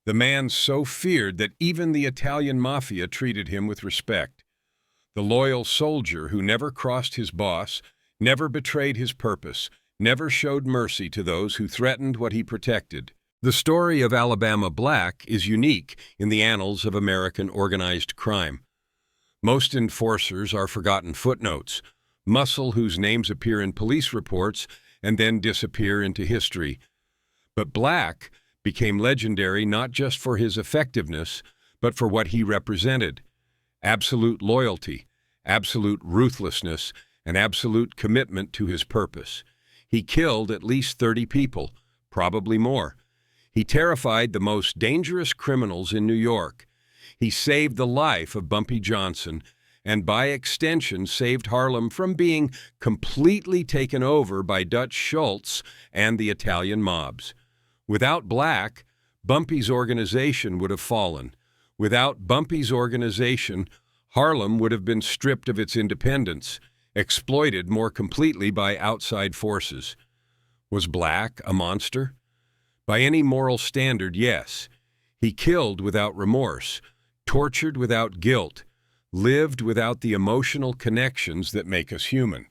The man so feared that even the Italian mafia treated him with respect. The loyal soldier who never crossed his boss, never betrayed his purpose, never showed mercy to those who threatened what he protected. The story of Alabama Black is unique in the annals of American organized crime. Most enforcers are forgotten footnotes, muscle whose names appear in police reports and then disappear into history. But Black became legendary not just for his effectiveness, but for what he represented. Absolute loyalty, absolute ruthlessness, and absolute commitment to his purpose. He killed at least 30 people, probably more. He terrified the most dangerous criminals in New York. He saved the life of Bumpy Johnson, and by extension saved Harlem from being completely taken over by Dutch Schultz and the Italian mobs. Without Black, Bumpy's organization would have fallen. Without Bumpy's organization, Harlem would have been stripped of its independence, exploited more completely by outside forces. Was Black a monster? By any moral standard, yes. He killed without remorse, tortured without guilt, lived without the emotional connections that make us human.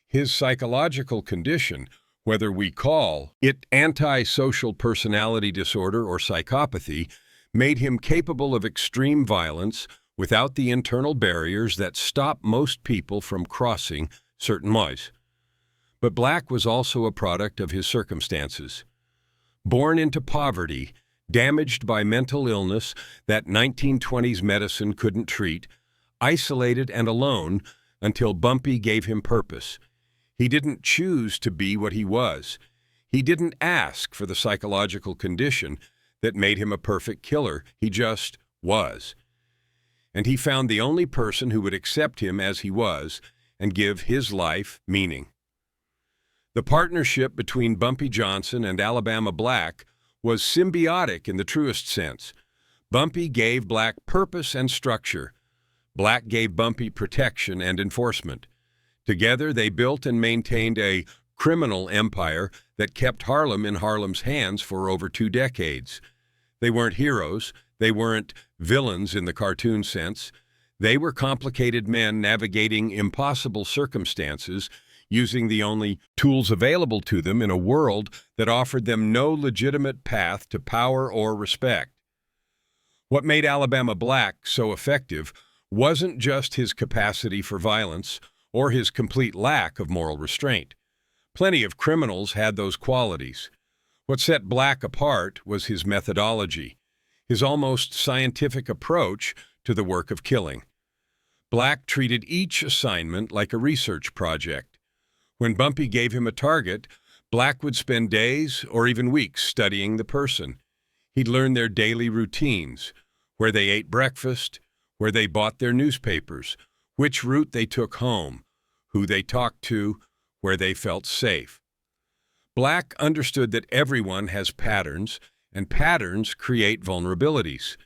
His psychological condition, whether we call it antisocial personality disorder or psychopathy, made him capable of extreme violence without the internal barriers that stop most people from crossing certain lines. But Black was also a product of his circumstances. Born into poverty, damaged by mental illness that 1920s medicine couldn't treat, isolated and alone until Bumpy gave him purpose. He didn't choose to be what he was. He didn't ask for the psychological condition that made him a perfect killer. He just was. And he found the only person who would accept him as he was and give his life meaning. The partnership between Bumpy Johnson and Alabama Black was symbiotic in the truest sense. Bumpy gave Black purpose and structure. Black gave Bumpy protection and enforcement. Together, they built and maintained a criminal empire that kept Harlem in Harlem's hands for over 2 decades. They weren't heroes. They weren't villains in the cartoon sense. They were complicated men navigating impossible circumstances, using the only tools available to them in a world that offered them no legitimate path to power or respect. What made Alabama Black so effective wasn't just his capacity for violence or his complete lack of moral restraint. Plenty of criminals had those qualities. What set Black apart was his methodology, his almost scientific approach to the work of killing. Black treated each assignment like a research project. When Bumpy gave him a target, Black would spend days or even weeks studying the person. He'd learn their daily routines, where they ate breakfast, where they bought their newspapers, which route they took home, who they talked to, where they felt safe. Black understood that everyone has patterns, and patterns create vulnerabilities.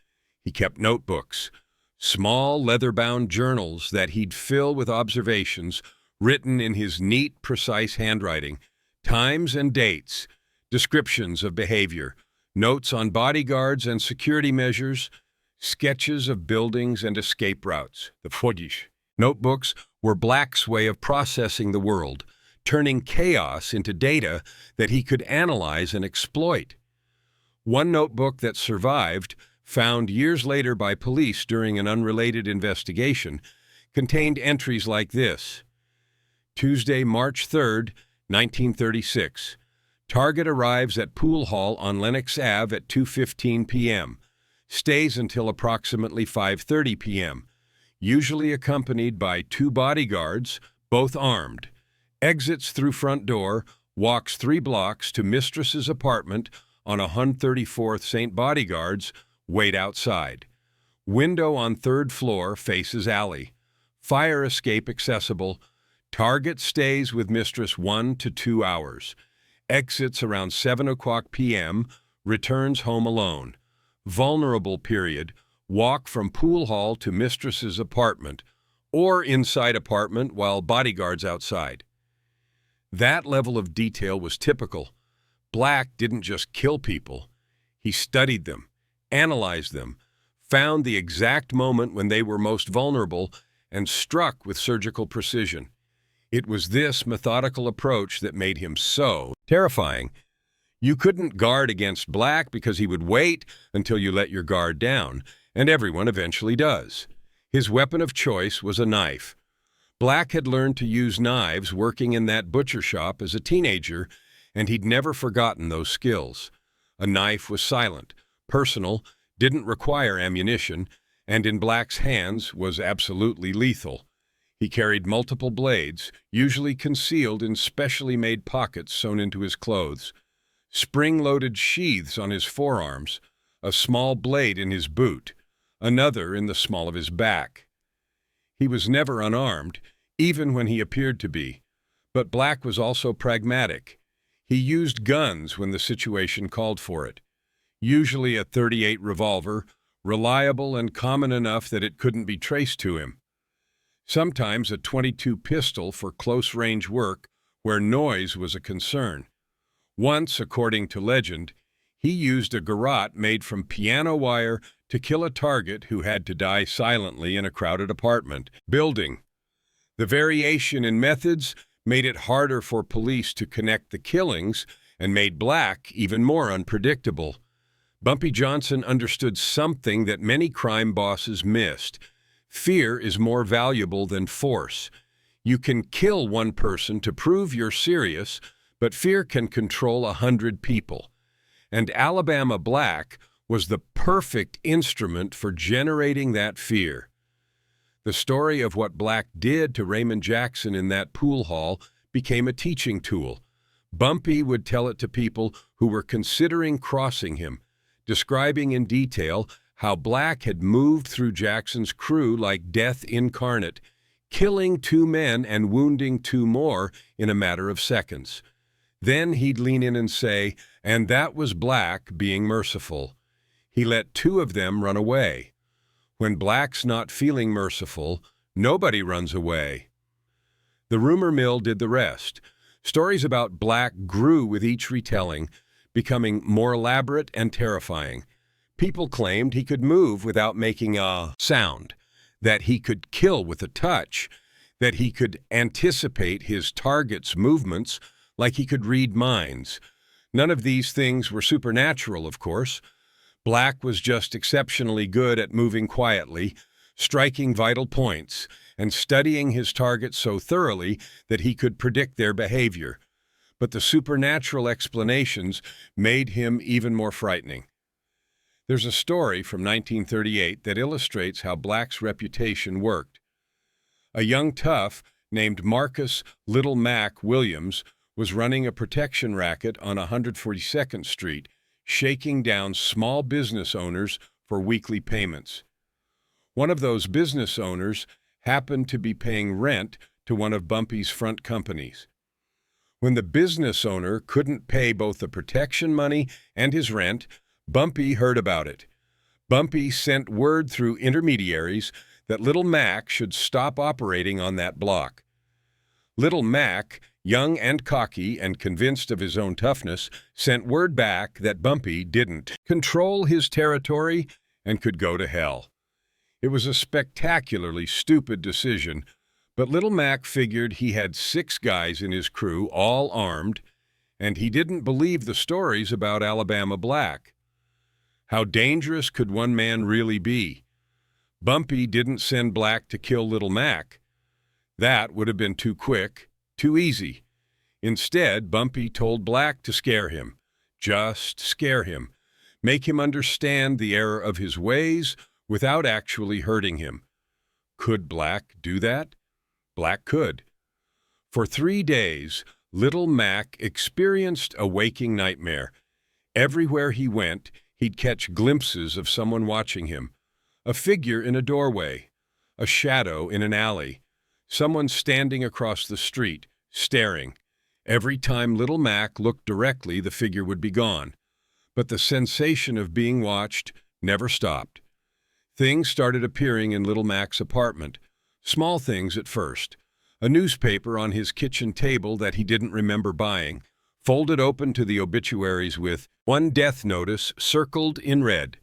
He kept notebooks, small leather-bound journals that he'd fill with observations written in his neat, precise handwriting, times and dates, descriptions of behavior, notes on bodyguards and security measures, sketches of buildings and escape routes. The Fodish notebooks were Black's way of processing the world, turning chaos into data that he could analyze and exploit. One notebook that survived, found years later by police during an unrelated investigation, contained entries like this: Tuesday, March 3rd, 1936. Target arrives at Pool Hall on Lenox Ave at 2:15 p.m. Stays until approximately 5:30 p.m., usually accompanied by 2 bodyguards, both armed. Exits through front door, walks 3 blocks to mistress's apartment on 134th St. Bodyguards, wait outside. Window on 3rd floor faces alley. Fire escape accessible. Target stays with mistress 1 to 2 hours. Exits around 7 o'clock p.m., returns home alone. Vulnerable period, walk from Pool Hall to mistress's apartment, or inside apartment while bodyguards outside. That level of detail was typical. Black didn't just kill people. He studied them, analyzed them, found the exact moment when they were most vulnerable, and struck with surgical precision. It was this methodical approach that made him so terrifying. You couldn't guard against Black because he would wait until you let your guard down, and everyone eventually does. His weapon of choice was a knife. Black had learned to use knives working in that butcher shop as a teenager, and he'd never forgotten those skills. A knife was silent, personal, didn't require ammunition, and in Black's hands was absolutely lethal. He carried multiple blades, usually concealed in specially made pockets sewn into his clothes, spring-loaded sheaths on his forearms, a small blade in his boot, another in the small of his back. He was never unarmed, even when he appeared to be. But Black was also pragmatic. He used guns when the situation called for it. Usually a .38 revolver, reliable and common enough that it couldn't be traced to him. Sometimes a .22 pistol for close-range work where noise was a concern. Once, according to legend, he used a garrote made from piano wire to kill a target who had to die silently in a crowded apartment building. The variation in methods made it harder for police to connect the killings and made Black even more unpredictable. Bumpy Johnson understood something that many crime bosses missed. Fear is more valuable than force. You can kill one person to prove you're serious, but fear can control 100 people. And Alabama Black was the perfect instrument for generating that fear. The story of what Black did to Raymond Jackson in that pool hall became a teaching tool. Bumpy would tell it to people who were considering crossing him, describing in detail how Black had moved through Jackson's crew like death incarnate, killing 2 men and wounding 2 more in a matter of seconds. Then he'd lean in and say, "And that was Black being merciful. He let 2 of them run away. When Black's not feeling merciful, nobody runs away." The rumor mill did the rest. Stories about Black grew with each retelling, becoming more elaborate and terrifying. People claimed he could move without making a sound, that he could kill with a touch, that he could anticipate his target's movements like he could read minds. None of these things were supernatural, of course. Black was just exceptionally good at moving quietly, striking vital points, and studying his targets so thoroughly that he could predict their behavior. But the supernatural explanations made him even more frightening. There's a story from 1938 that illustrates how Black's reputation worked. A young tough named Marcus Little Mac Williams was running a protection racket on 142nd Street, shaking down small business owners for weekly payments. One of those business owners happened to be paying rent to one of Bumpy's front companies. When the business owner couldn't pay both the protection money and his rent, Bumpy heard about it. Bumpy sent word through intermediaries that Little Mac should stop operating on that block. Little Mac, young and cocky and convinced of his own toughness, sent word back that Bumpy didn't control his territory and could go to hell. It was a spectacularly stupid decision, but Little Mac figured he had 6 guys in his crew, all armed, and he didn't believe the stories about Alabama Black. How dangerous could one man really be? Bumpy didn't send Black to kill Little Mac. That would have been too quick, too easy. Instead, Bumpy told Black to scare him. Just scare him. Make him understand the error of his ways without actually hurting him. Could Black do that? Black could. For 3 days, Little Mac experienced a waking nightmare. Everywhere he went, he'd catch glimpses of someone watching him. A figure in a doorway, a shadow in an alley, someone standing across the street, staring. Every time Little Mac looked directly, the figure would be gone. But the sensation of being watched never stopped. Things started appearing in Little Mac's apartment, small things at first. A newspaper on his kitchen table that he didn't remember buying, folded open to the obituaries with one death notice circled in red.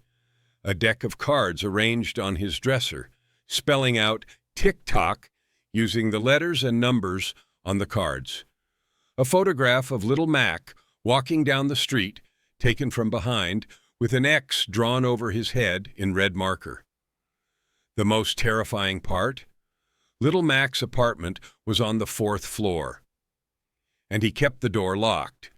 A deck of cards arranged on his dresser, spelling out "Tick-Tock" using the letters and numbers on the cards. A photograph of Little Mac walking down the street, taken from behind, with an X drawn over his head in red marker. The most terrifying part? Little Mac's apartment was on the 4th floor, and he kept the door locked.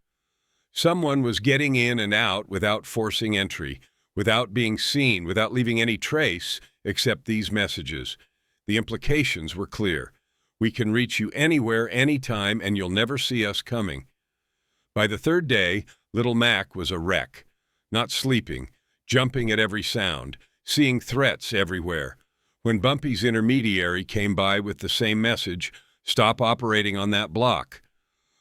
Someone was getting in and out without forcing entry, without being seen, without leaving any trace except these messages. The implications were clear. We can reach you anywhere, anytime, and you'll never see us coming. By the 3rd day, Little Mac was a wreck, not sleeping, jumping at every sound, seeing threats everywhere. When Bumpy's intermediary came by with the same message, "Stop operating on that block,"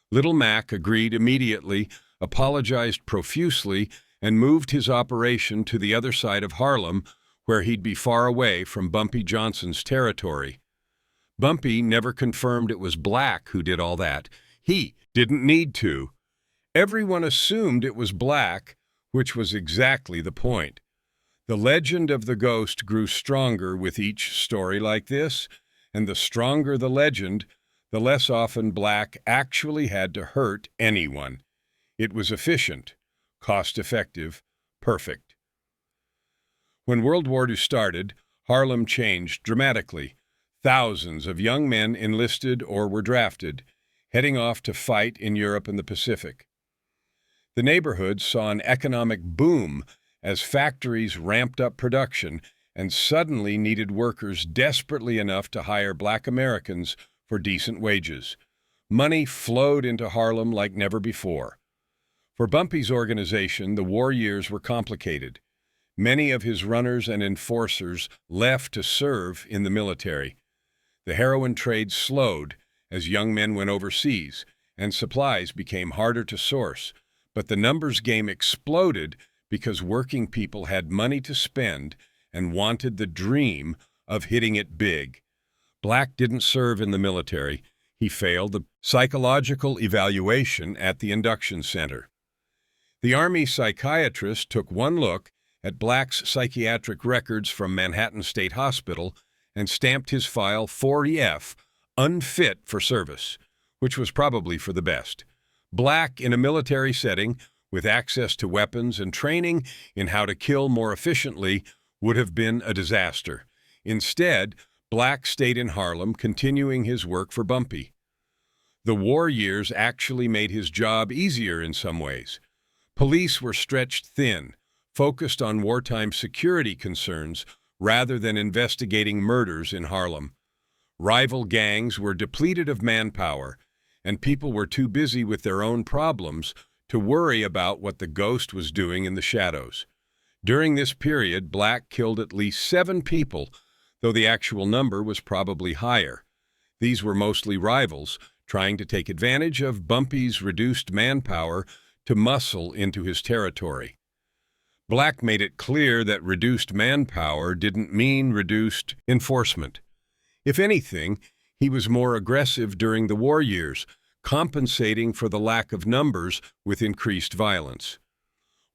Little Mac agreed immediately, apologized profusely, and moved his operation to the other side of Harlem, where he'd be far away from Bumpy Johnson's territory. Bumpy never confirmed it was Black who did all that. He didn't need to. Everyone assumed it was Black, which was exactly the point. The legend of the ghost grew stronger with each story like this, and the stronger the legend, the less often Black actually had to hurt anyone. It was efficient, cost-effective, perfect. When World War II started, Harlem changed dramatically. Thousands of young men enlisted or were drafted, heading off to fight in Europe and the Pacific. The neighborhood saw an economic boom as factories ramped up production and suddenly needed workers desperately enough to hire Black Americans for decent wages. Money flowed into Harlem like never before. For Bumpy's organization, the war years were complicated. Many of his runners and enforcers left to serve in the military. The heroin trade slowed as young men went overseas, and supplies became harder to source. But the numbers game exploded because working people had money to spend and wanted the dream of hitting it big. Black didn't serve in the military. He failed the psychological evaluation at the induction center. The Army psychiatrist took one look at Black's psychiatric records from Manhattan State Hospital and stamped his file 4F, unfit for service, which was probably for the best. Black, in a military setting, with access to weapons and training in how to kill more efficiently, would have been a disaster. Instead, Black stayed in Harlem, continuing his work for Bumpy. The war years actually made his job easier in some ways. Police were stretched thin, focused on wartime security concerns rather than investigating murders in Harlem. Rival gangs were depleted of manpower, and people were too busy with their own problems to worry about what the ghost was doing in the shadows. During this period, Black killed at least 7 people, though the actual number was probably higher. These were mostly rivals, trying to take advantage of Bumpy's reduced manpower to muscle into his territory. Black made it clear that reduced manpower didn't mean reduced enforcement. If anything, he was more aggressive during the war years, compensating for the lack of numbers with increased violence.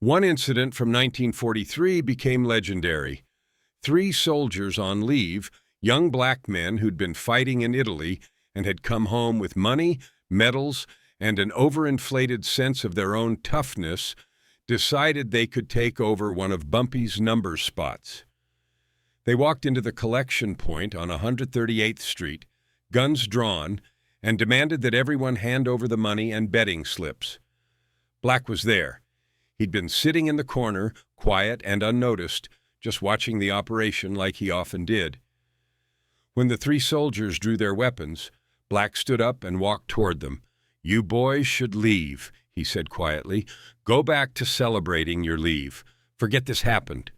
One incident from 1943 became legendary. 3 soldiers on leave, young black men who'd been fighting in Italy and had come home with money, medals, and an overinflated sense of their own toughness, decided they could take over one of Bumpy's number spots. They walked into the collection point on 138th Street, guns drawn, and demanded that everyone hand over the money and betting slips. Black was there. He'd been sitting in the corner, quiet and unnoticed, just watching the operation like he often did. When the 3 soldiers drew their weapons, Black stood up and walked toward them. "You boys should leave," he said quietly. "Go back to celebrating your leave. Forget this happened."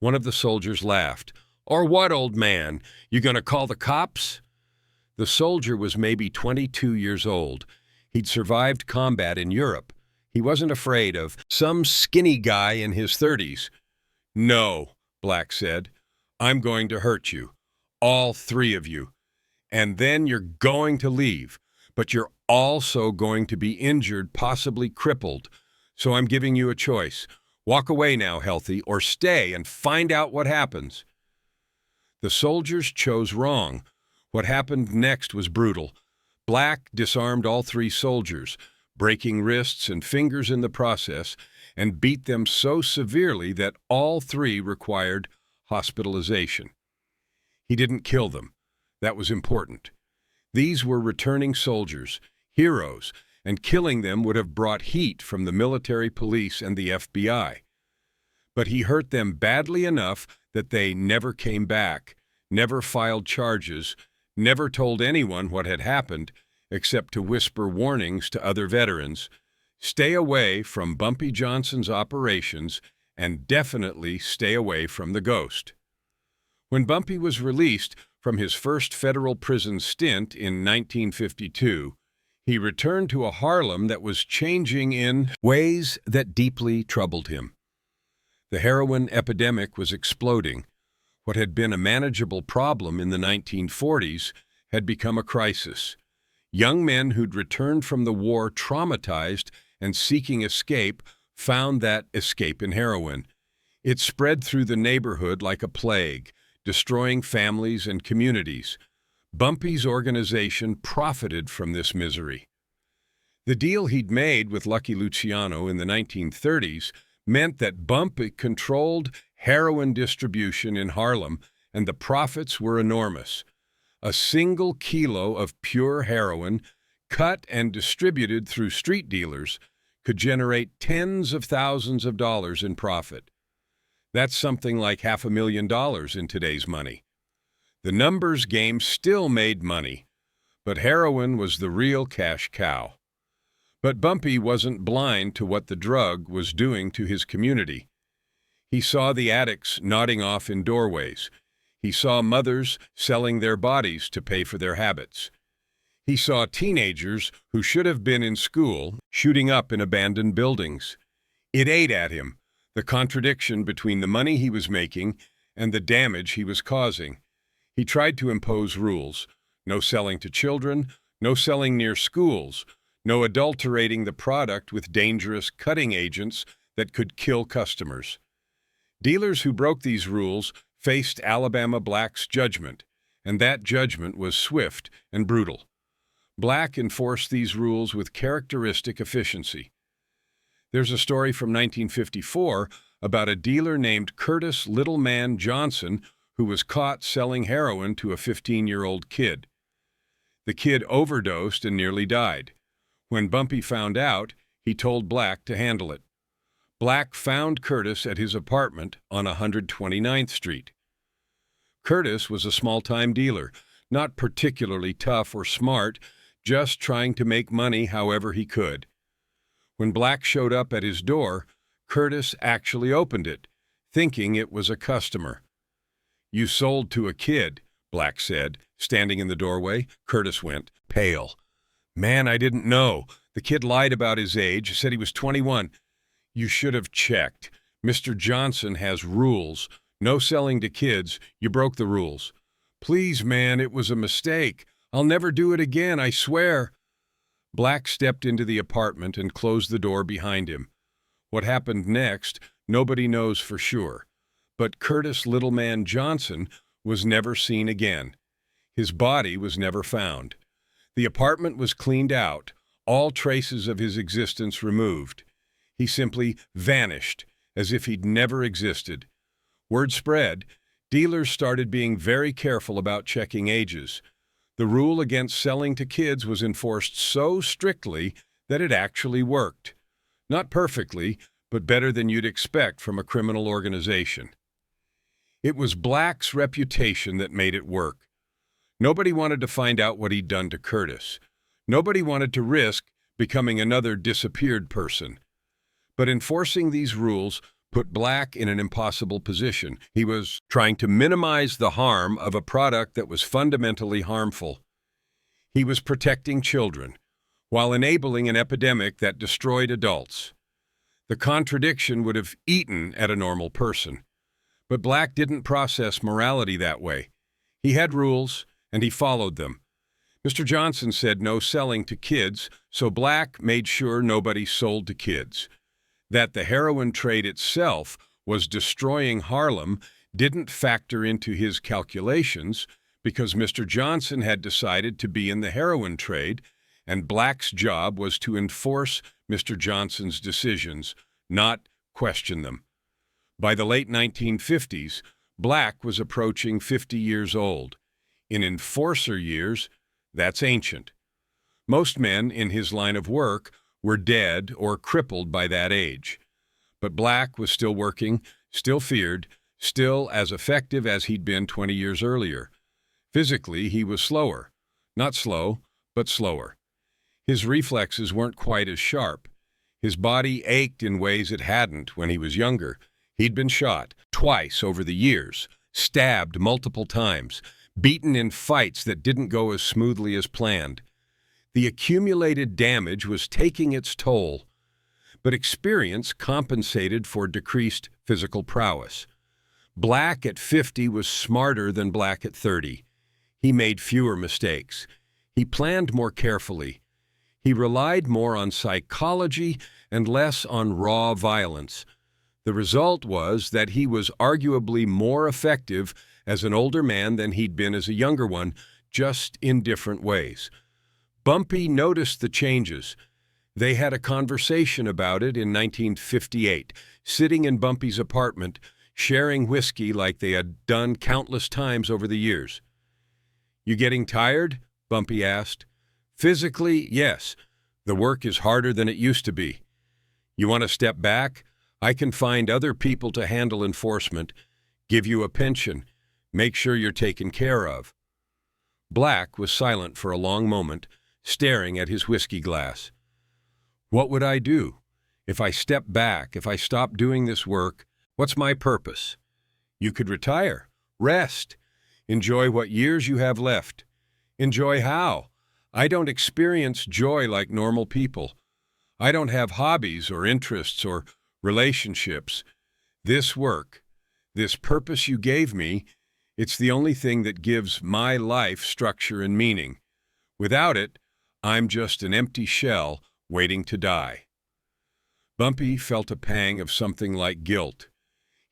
One of the soldiers laughed. "Or what, old man? You gonna call the cops?" The soldier was maybe 22 years old. He'd survived combat in Europe. He wasn't afraid of some skinny guy in his 30s. "No," Black said. "I'm going to hurt you. All 3 of you. And then you're going to leave. But you're also going to be injured, possibly crippled. So I'm giving you a choice. Walk away now, healthy, or stay and find out what happens." The soldiers chose wrong. What happened next was brutal. Black disarmed all 3 soldiers, breaking wrists and fingers in the process, and beat them so severely that all 3 required hospitalization. He didn't kill them. That was important. These were returning soldiers, heroes, and killing them would have brought heat from the military police and the FBI. But he hurt them badly enough that they never came back, never filed charges, never told anyone what had happened, except to whisper warnings to other veterans. Stay away from Bumpy Johnson's operations, and definitely stay away from the ghost. When Bumpy was released from his first federal prison stint in 1952, he returned to a Harlem that was changing in ways that deeply troubled him. The heroin epidemic was exploding. What had been a manageable problem in the 1940s had become a crisis. Young men who'd returned from the war traumatized and seeking escape found that escape in heroin. It spread through the neighborhood like a plague, destroying families and communities. Bumpy's organization profited from this misery. The deal he'd made with Lucky Luciano in the 1930s meant that Bumpy controlled heroin distribution in Harlem, and the profits were enormous. A single kilo of pure heroin, cut and distributed through street dealers, could generate tens of thousands of dollars in profit. That's something like $500,000 in today's money. The numbers game still made money, But heroin was the real cash cow. But Bumpy wasn't blind to what the drug was doing to his community. He saw the addicts nodding off in doorways. He saw mothers selling their bodies to pay for their habits. He saw teenagers who should have been in school shooting up in abandoned buildings. It ate at him, the contradiction between the money he was making and the damage he was causing. He tried to impose rules: no selling to children, no selling near schools, no adulterating the product with dangerous cutting agents that could kill customers. Dealers who broke these rules faced Alabama Black's judgment, and that judgment was swift and brutal. Black enforced these rules with characteristic efficiency. There's a story from 1954 about a dealer named Curtis Little Man Johnson who was caught selling heroin to a 15-year-old kid. The kid overdosed and nearly died. When Bumpy found out, he told Black to handle it. Black found Curtis at his apartment on 129th Street. Curtis was a small-time dealer, not particularly tough or smart, just trying to make money however he could. When Black showed up at his door, Curtis actually opened it, thinking it was a customer. "You sold to a kid," Black said, standing in the doorway. Curtis went pale. "Man, I didn't know. The kid lied about his age, said he was 21. You should have checked. Mr. Johnson has rules. No selling to kids. You broke the rules." "Please, man, it was a mistake. I'll never do it again, I swear." Black stepped into the apartment and closed the door behind him. What happened next, nobody knows for sure. But Curtis Little Man Johnson was never seen again. His body was never found. The apartment was cleaned out, all traces of his existence removed. He simply vanished, as if he'd never existed. Word spread. Dealers started being very careful about checking ages. The rule against selling to kids was enforced so strictly that it actually worked. Not perfectly, but better than you'd expect from a criminal organization. It was Black's reputation that made it work. Nobody wanted to find out what he'd done to Curtis. Nobody wanted to risk becoming another disappeared person. But enforcing these rules put Black in an impossible position. He was trying to minimize the harm of a product that was fundamentally harmful. He was protecting children, while enabling an epidemic that destroyed adults. The contradiction would have eaten at a normal person. But Black didn't process morality that way. He had rules, and he followed them. Mr. Johnson said no selling to kids, so Black made sure nobody sold to kids. That the heroin trade itself was destroying Harlem didn't factor into his calculations because Mr. Johnson had decided to be in the heroin trade, and Black's job was to enforce Mr. Johnson's decisions, not question them. By the late 1950s, Black was approaching 50 years old. In enforcer years, that's ancient. Most men in his line of work were dead or crippled by that age. But Black was still working, still feared, still as effective as he'd been 20 years earlier. Physically, he was slower. Not slow, but slower. His reflexes weren't quite as sharp. His body ached in ways it hadn't when he was younger. He'd been shot twice over the years, stabbed multiple times, beaten in fights that didn't go as smoothly as planned. The accumulated damage was taking its toll, but experience compensated for decreased physical prowess. Black at 50 was smarter than Black at 30. He made fewer mistakes. He planned more carefully. He relied more on psychology and less on raw violence. The result was that he was arguably more effective as an older man than he'd been as a younger one, just in different ways. Bumpy noticed the changes. They had a conversation about it in 1958, sitting in Bumpy's apartment, sharing whiskey like they had done countless times over the years. "You getting tired?" Bumpy asked. "Physically, yes. The work is harder than it used to be. You want to step back? I can find other people to handle enforcement, give you a pension, make sure you're taken care of." Black was silent for a long moment, staring at his whiskey glass. What would I do? If I step back, if I stop doing this work, what's my purpose? You could retire, rest, enjoy what years you have left. Enjoy how? I don't experience joy like normal people. I don't have hobbies or interests or relationships. This work, this purpose you gave me, it's the only thing that gives my life structure and meaning. Without it, I'm just an empty shell waiting to die. Bumpy felt a pang of something like guilt.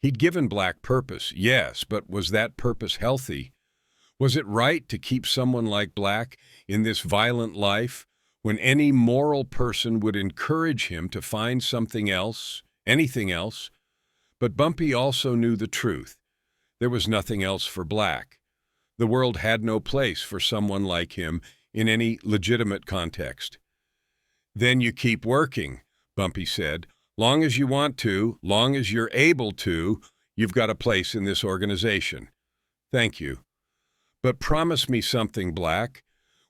He'd given Black purpose, yes, but was that purpose healthy? Was it right to keep someone like Black in this violent life when any moral person would encourage him to find something else, anything else? But Bumpy also knew the truth. There was nothing else for Black. The world had no place for someone like him in any legitimate context. Then you keep working, Bumpy said. Long as you want to, long as you're able to, you've got a place in this organization. Thank you. But promise me something, Black.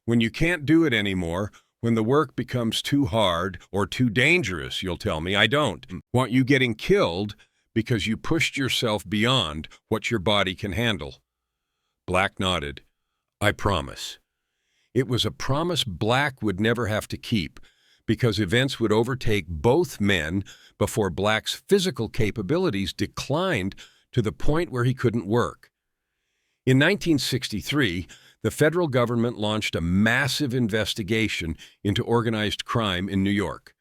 When you can't do it anymore, when the work becomes too hard or too dangerous, you'll tell me, I don't want you getting killed because you pushed yourself beyond what your body can handle. Black nodded. I promise. It was a promise Black would never have to keep, because events would overtake both men before Black's physical capabilities declined to the point where he couldn't work. In 1963, the federal government launched a massive investigation into organized crime in New York.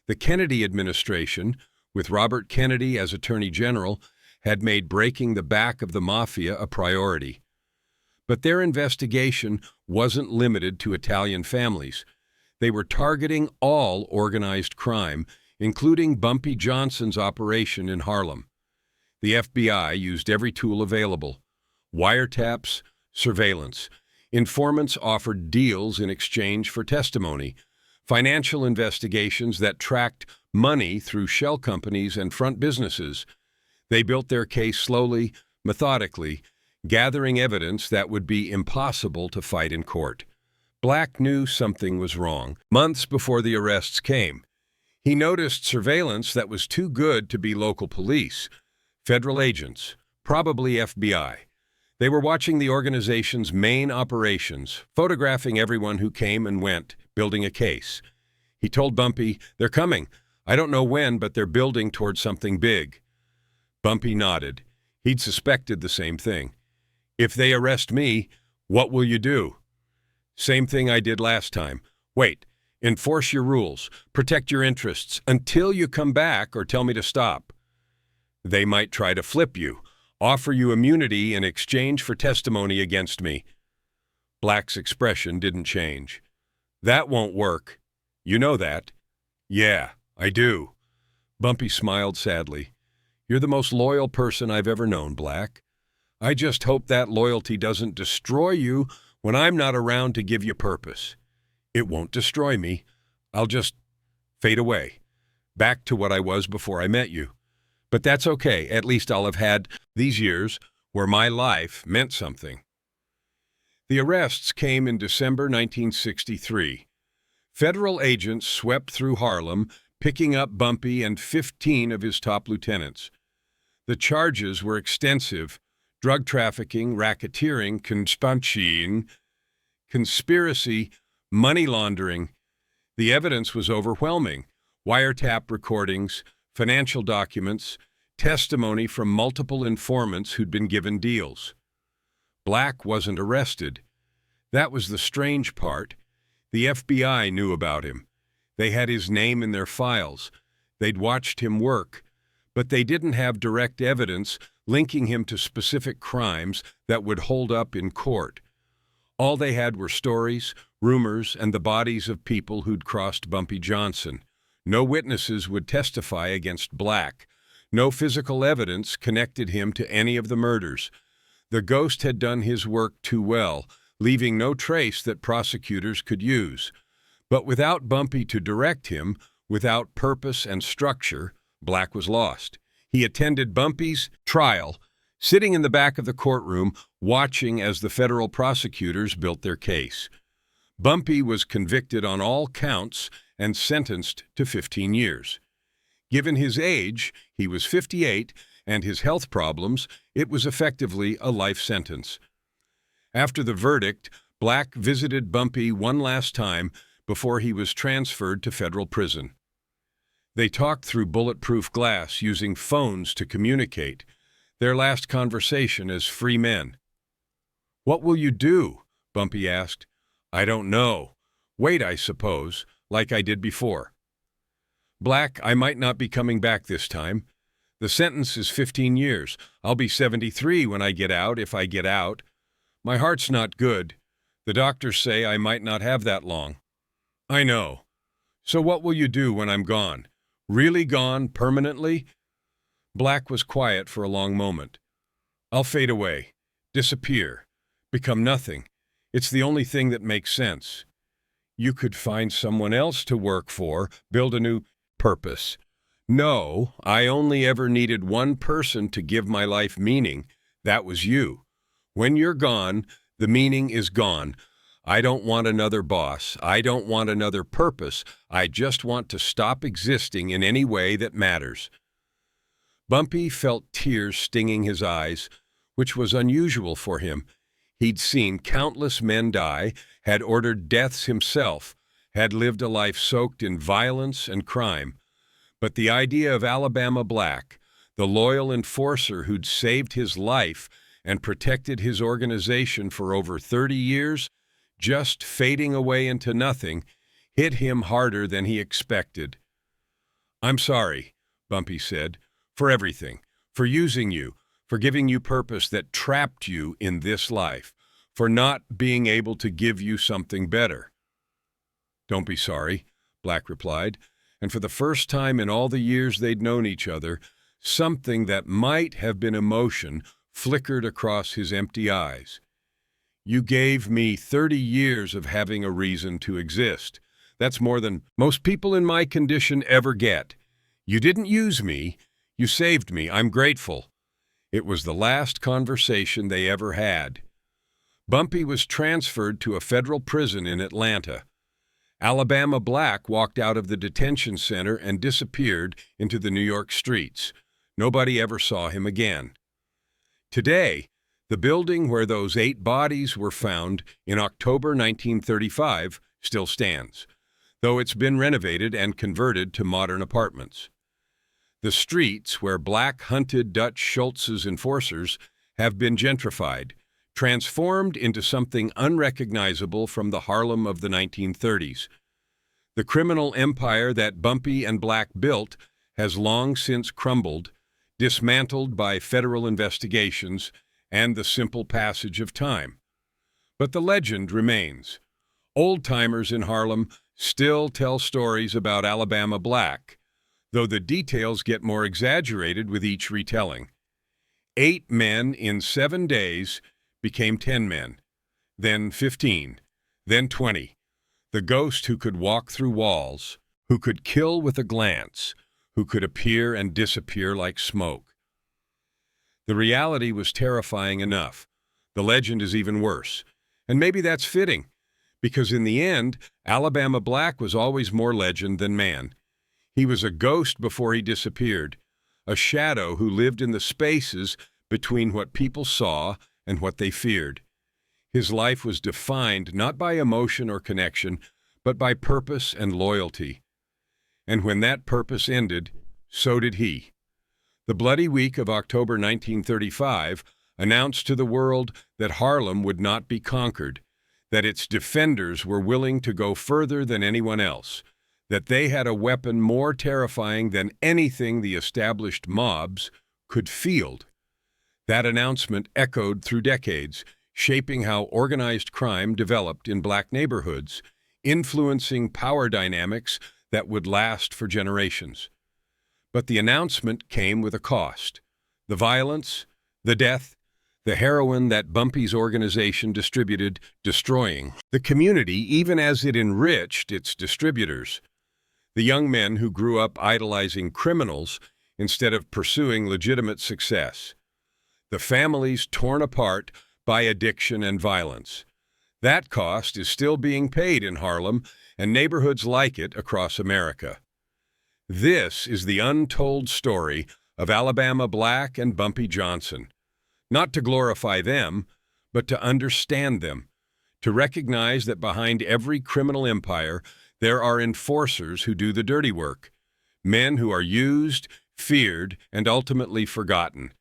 The Kennedy administration, with Robert Kennedy as Attorney General, had made breaking the back of the mafia a priority. But their investigation wasn't limited to Italian families. They were targeting all organized crime, including Bumpy Johnson's operation in Harlem. The FBI used every tool available: wiretaps, surveillance. Informants offered deals in exchange for testimony, financial investigations that tracked money through shell companies and front businesses. They built their case slowly, methodically, gathering evidence that would be impossible to fight in court. Black knew something was wrong months before the arrests came. He noticed surveillance that was too good to be local police. Federal agents, probably FBI. They were watching the organization's main operations, photographing everyone who came and went, building a case. He told Bumpy, "They're coming. I don't know when, but they're building towards something big." Bumpy nodded. He'd suspected the same thing. "If they arrest me, what will you do?" "Same thing I did last time. Wait, enforce your rules, protect your interests until you come back or tell me to stop." "They might try to flip you, offer you immunity in exchange for testimony against me." Black's expression didn't change. "That won't work. You know that." "Yeah, I do." Bumpy smiled sadly. "You're the most loyal person I've ever known, Black. I just hope that loyalty doesn't destroy you when I'm not around to give you purpose." "It won't destroy me. I'll just fade away, back to what I was before I met you. But that's okay. At least I'll have had these years where my life meant something." The arrests came in December 1963. Federal agents swept through Harlem, picking up Bumpy and 15 of his top lieutenants. The charges were extensive: drug trafficking, racketeering, conspiracy, money laundering. The evidence was overwhelming: wiretap recordings, financial documents, testimony from multiple informants who'd been given deals. Black wasn't arrested. That was the strange part. The FBI knew about him. They had his name in their files. They'd watched him work, but they didn't have direct evidence linking him to specific crimes that would hold up in court. All they had were stories, rumors, and the bodies of people who'd crossed Bumpy Johnson. No witnesses would testify against Black. No physical evidence connected him to any of the murders. The ghost had done his work too well, leaving no trace that prosecutors could use. But without Bumpy to direct him, without purpose and structure, Black was lost. He attended Bumpy's trial, sitting in the back of the courtroom, watching as the federal prosecutors built their case. Bumpy was convicted on all counts and sentenced to 15 years. Given his age, he was 58, and his health problems, it was effectively a life sentence. After the verdict, Black visited Bumpy one last time before he was transferred to federal prison. They talked through bulletproof glass using phones to communicate, their last conversation as free men. "What will you do?" Bumpy asked. "I don't know. Wait, I suppose, like I did before." "Black, I might not be coming back this time. The sentence is 15 years. I'll be 73 when I get out, if I get out. My heart's not good. The doctors say I might not have that long." "I know. So what will you do when I'm gone? Really gone, permanently?" Black was quiet for a long moment. "I'll fade away, disappear, become nothing. It's the only thing that makes sense." "You could find someone else to work for, build a new purpose." "No, I only ever needed one person to give my life meaning. That was you. When you're gone, the meaning is gone. I don't want another boss. I don't want another purpose. I just want to stop existing in any way that matters." Bumpy felt tears stinging his eyes, which was unusual for him. He'd seen countless men die, had ordered deaths himself, had lived a life soaked in violence and crime. But the idea of Alabama Black, the loyal enforcer who'd saved his life and protected his organization for over 30 years, just fading away into nothing, hit him harder than he expected. "I'm sorry," Bumpy said, "for everything, for using you, for giving you purpose that trapped you in this life, for not being able to give you something better." "Don't be sorry," Black replied, and for the first time in all the years they'd known each other, something that might have been emotion flickered across his empty eyes. "You gave me 30 years of having a reason to exist. That's more than most people in my condition ever get. You didn't use me. You saved me. I'm grateful." It was the last conversation they ever had. Bumpy was transferred to a federal prison in Atlanta. Alabama Black walked out of the detention center and disappeared into the New York streets. Nobody ever saw him again. Today, the building where those 8 bodies were found in October 1935 still stands, though it's been renovated and converted to modern apartments. The streets where Black hunted Dutch Schultz's enforcers have been gentrified, transformed into something unrecognizable from the Harlem of the 1930s. The criminal empire that Bumpy and Black built has long since crumbled, dismantled by federal investigations and the simple passage of time. But the legend remains. Old-timers in Harlem still tell stories about Alabama Black, though the details get more exaggerated with each retelling. 8 men in 7 days became 10 men, then 15, then 20. The ghost who could walk through walls, who could kill with a glance, who could appear and disappear like smoke. The reality was terrifying enough. The legend is even worse. And maybe that's fitting, because in the end, Alabama Black was always more legend than man. He was a ghost before he disappeared, a shadow who lived in the spaces between what people saw and what they feared. His life was defined not by emotion or connection, but by purpose and loyalty. And when that purpose ended, so did he. The bloody week of October 1935 announced to the world that Harlem would not be conquered, that its defenders were willing to go further than anyone else, that they had a weapon more terrifying than anything the established mobs could field. That announcement echoed through decades, shaping how organized crime developed in Black neighborhoods, influencing power dynamics that would last for generations. But the announcement came with a cost. The violence, the death, the heroin that Bumpy's organization distributed, destroying the community even as it enriched its distributors. The young men who grew up idolizing criminals instead of pursuing legitimate success. the families torn apart by addiction and violence. That cost is still being paid in Harlem and neighborhoods like it across America. This is the untold story of Alabama Black and Bumpy Johnson. Not to glorify them, but to understand them, to recognize that behind every criminal empire there are enforcers who do the dirty work, men who are used, feared, and ultimately forgotten.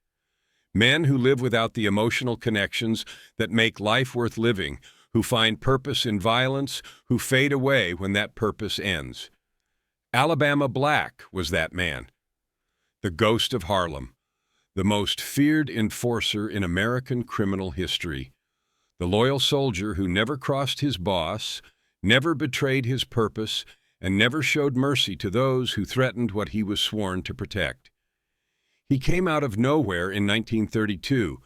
Men who live without the emotional connections that make life worth living, who find purpose in violence, who fade away when that purpose ends. Alabama Black was that man. The ghost of Harlem, the most feared enforcer in American criminal history. The loyal soldier who never crossed his boss, never betrayed his purpose, and never showed mercy to those who threatened what he was sworn to protect. He came out of nowhere in 1932.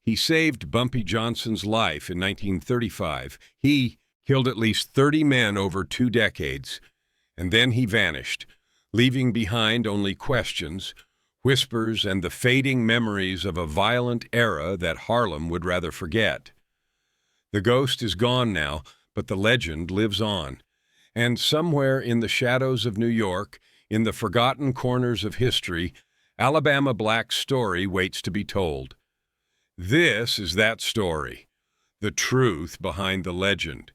He saved Bumpy Johnson's life in 1935. He killed at least 30 men over 2 decades, and then he vanished, leaving behind only questions, whispers, and the fading memories of a violent era that Harlem would rather forget. The ghost is gone now, but the legend lives on. And somewhere in the shadows of New York, in the forgotten corners of history, Alabama Black's story waits to be told. This is that story, the truth behind the legend,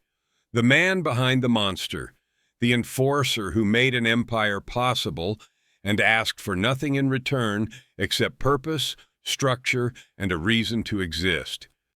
the man behind the monster, the enforcer who made an empire possible and asked for nothing in return except purpose, structure, and a reason to exist.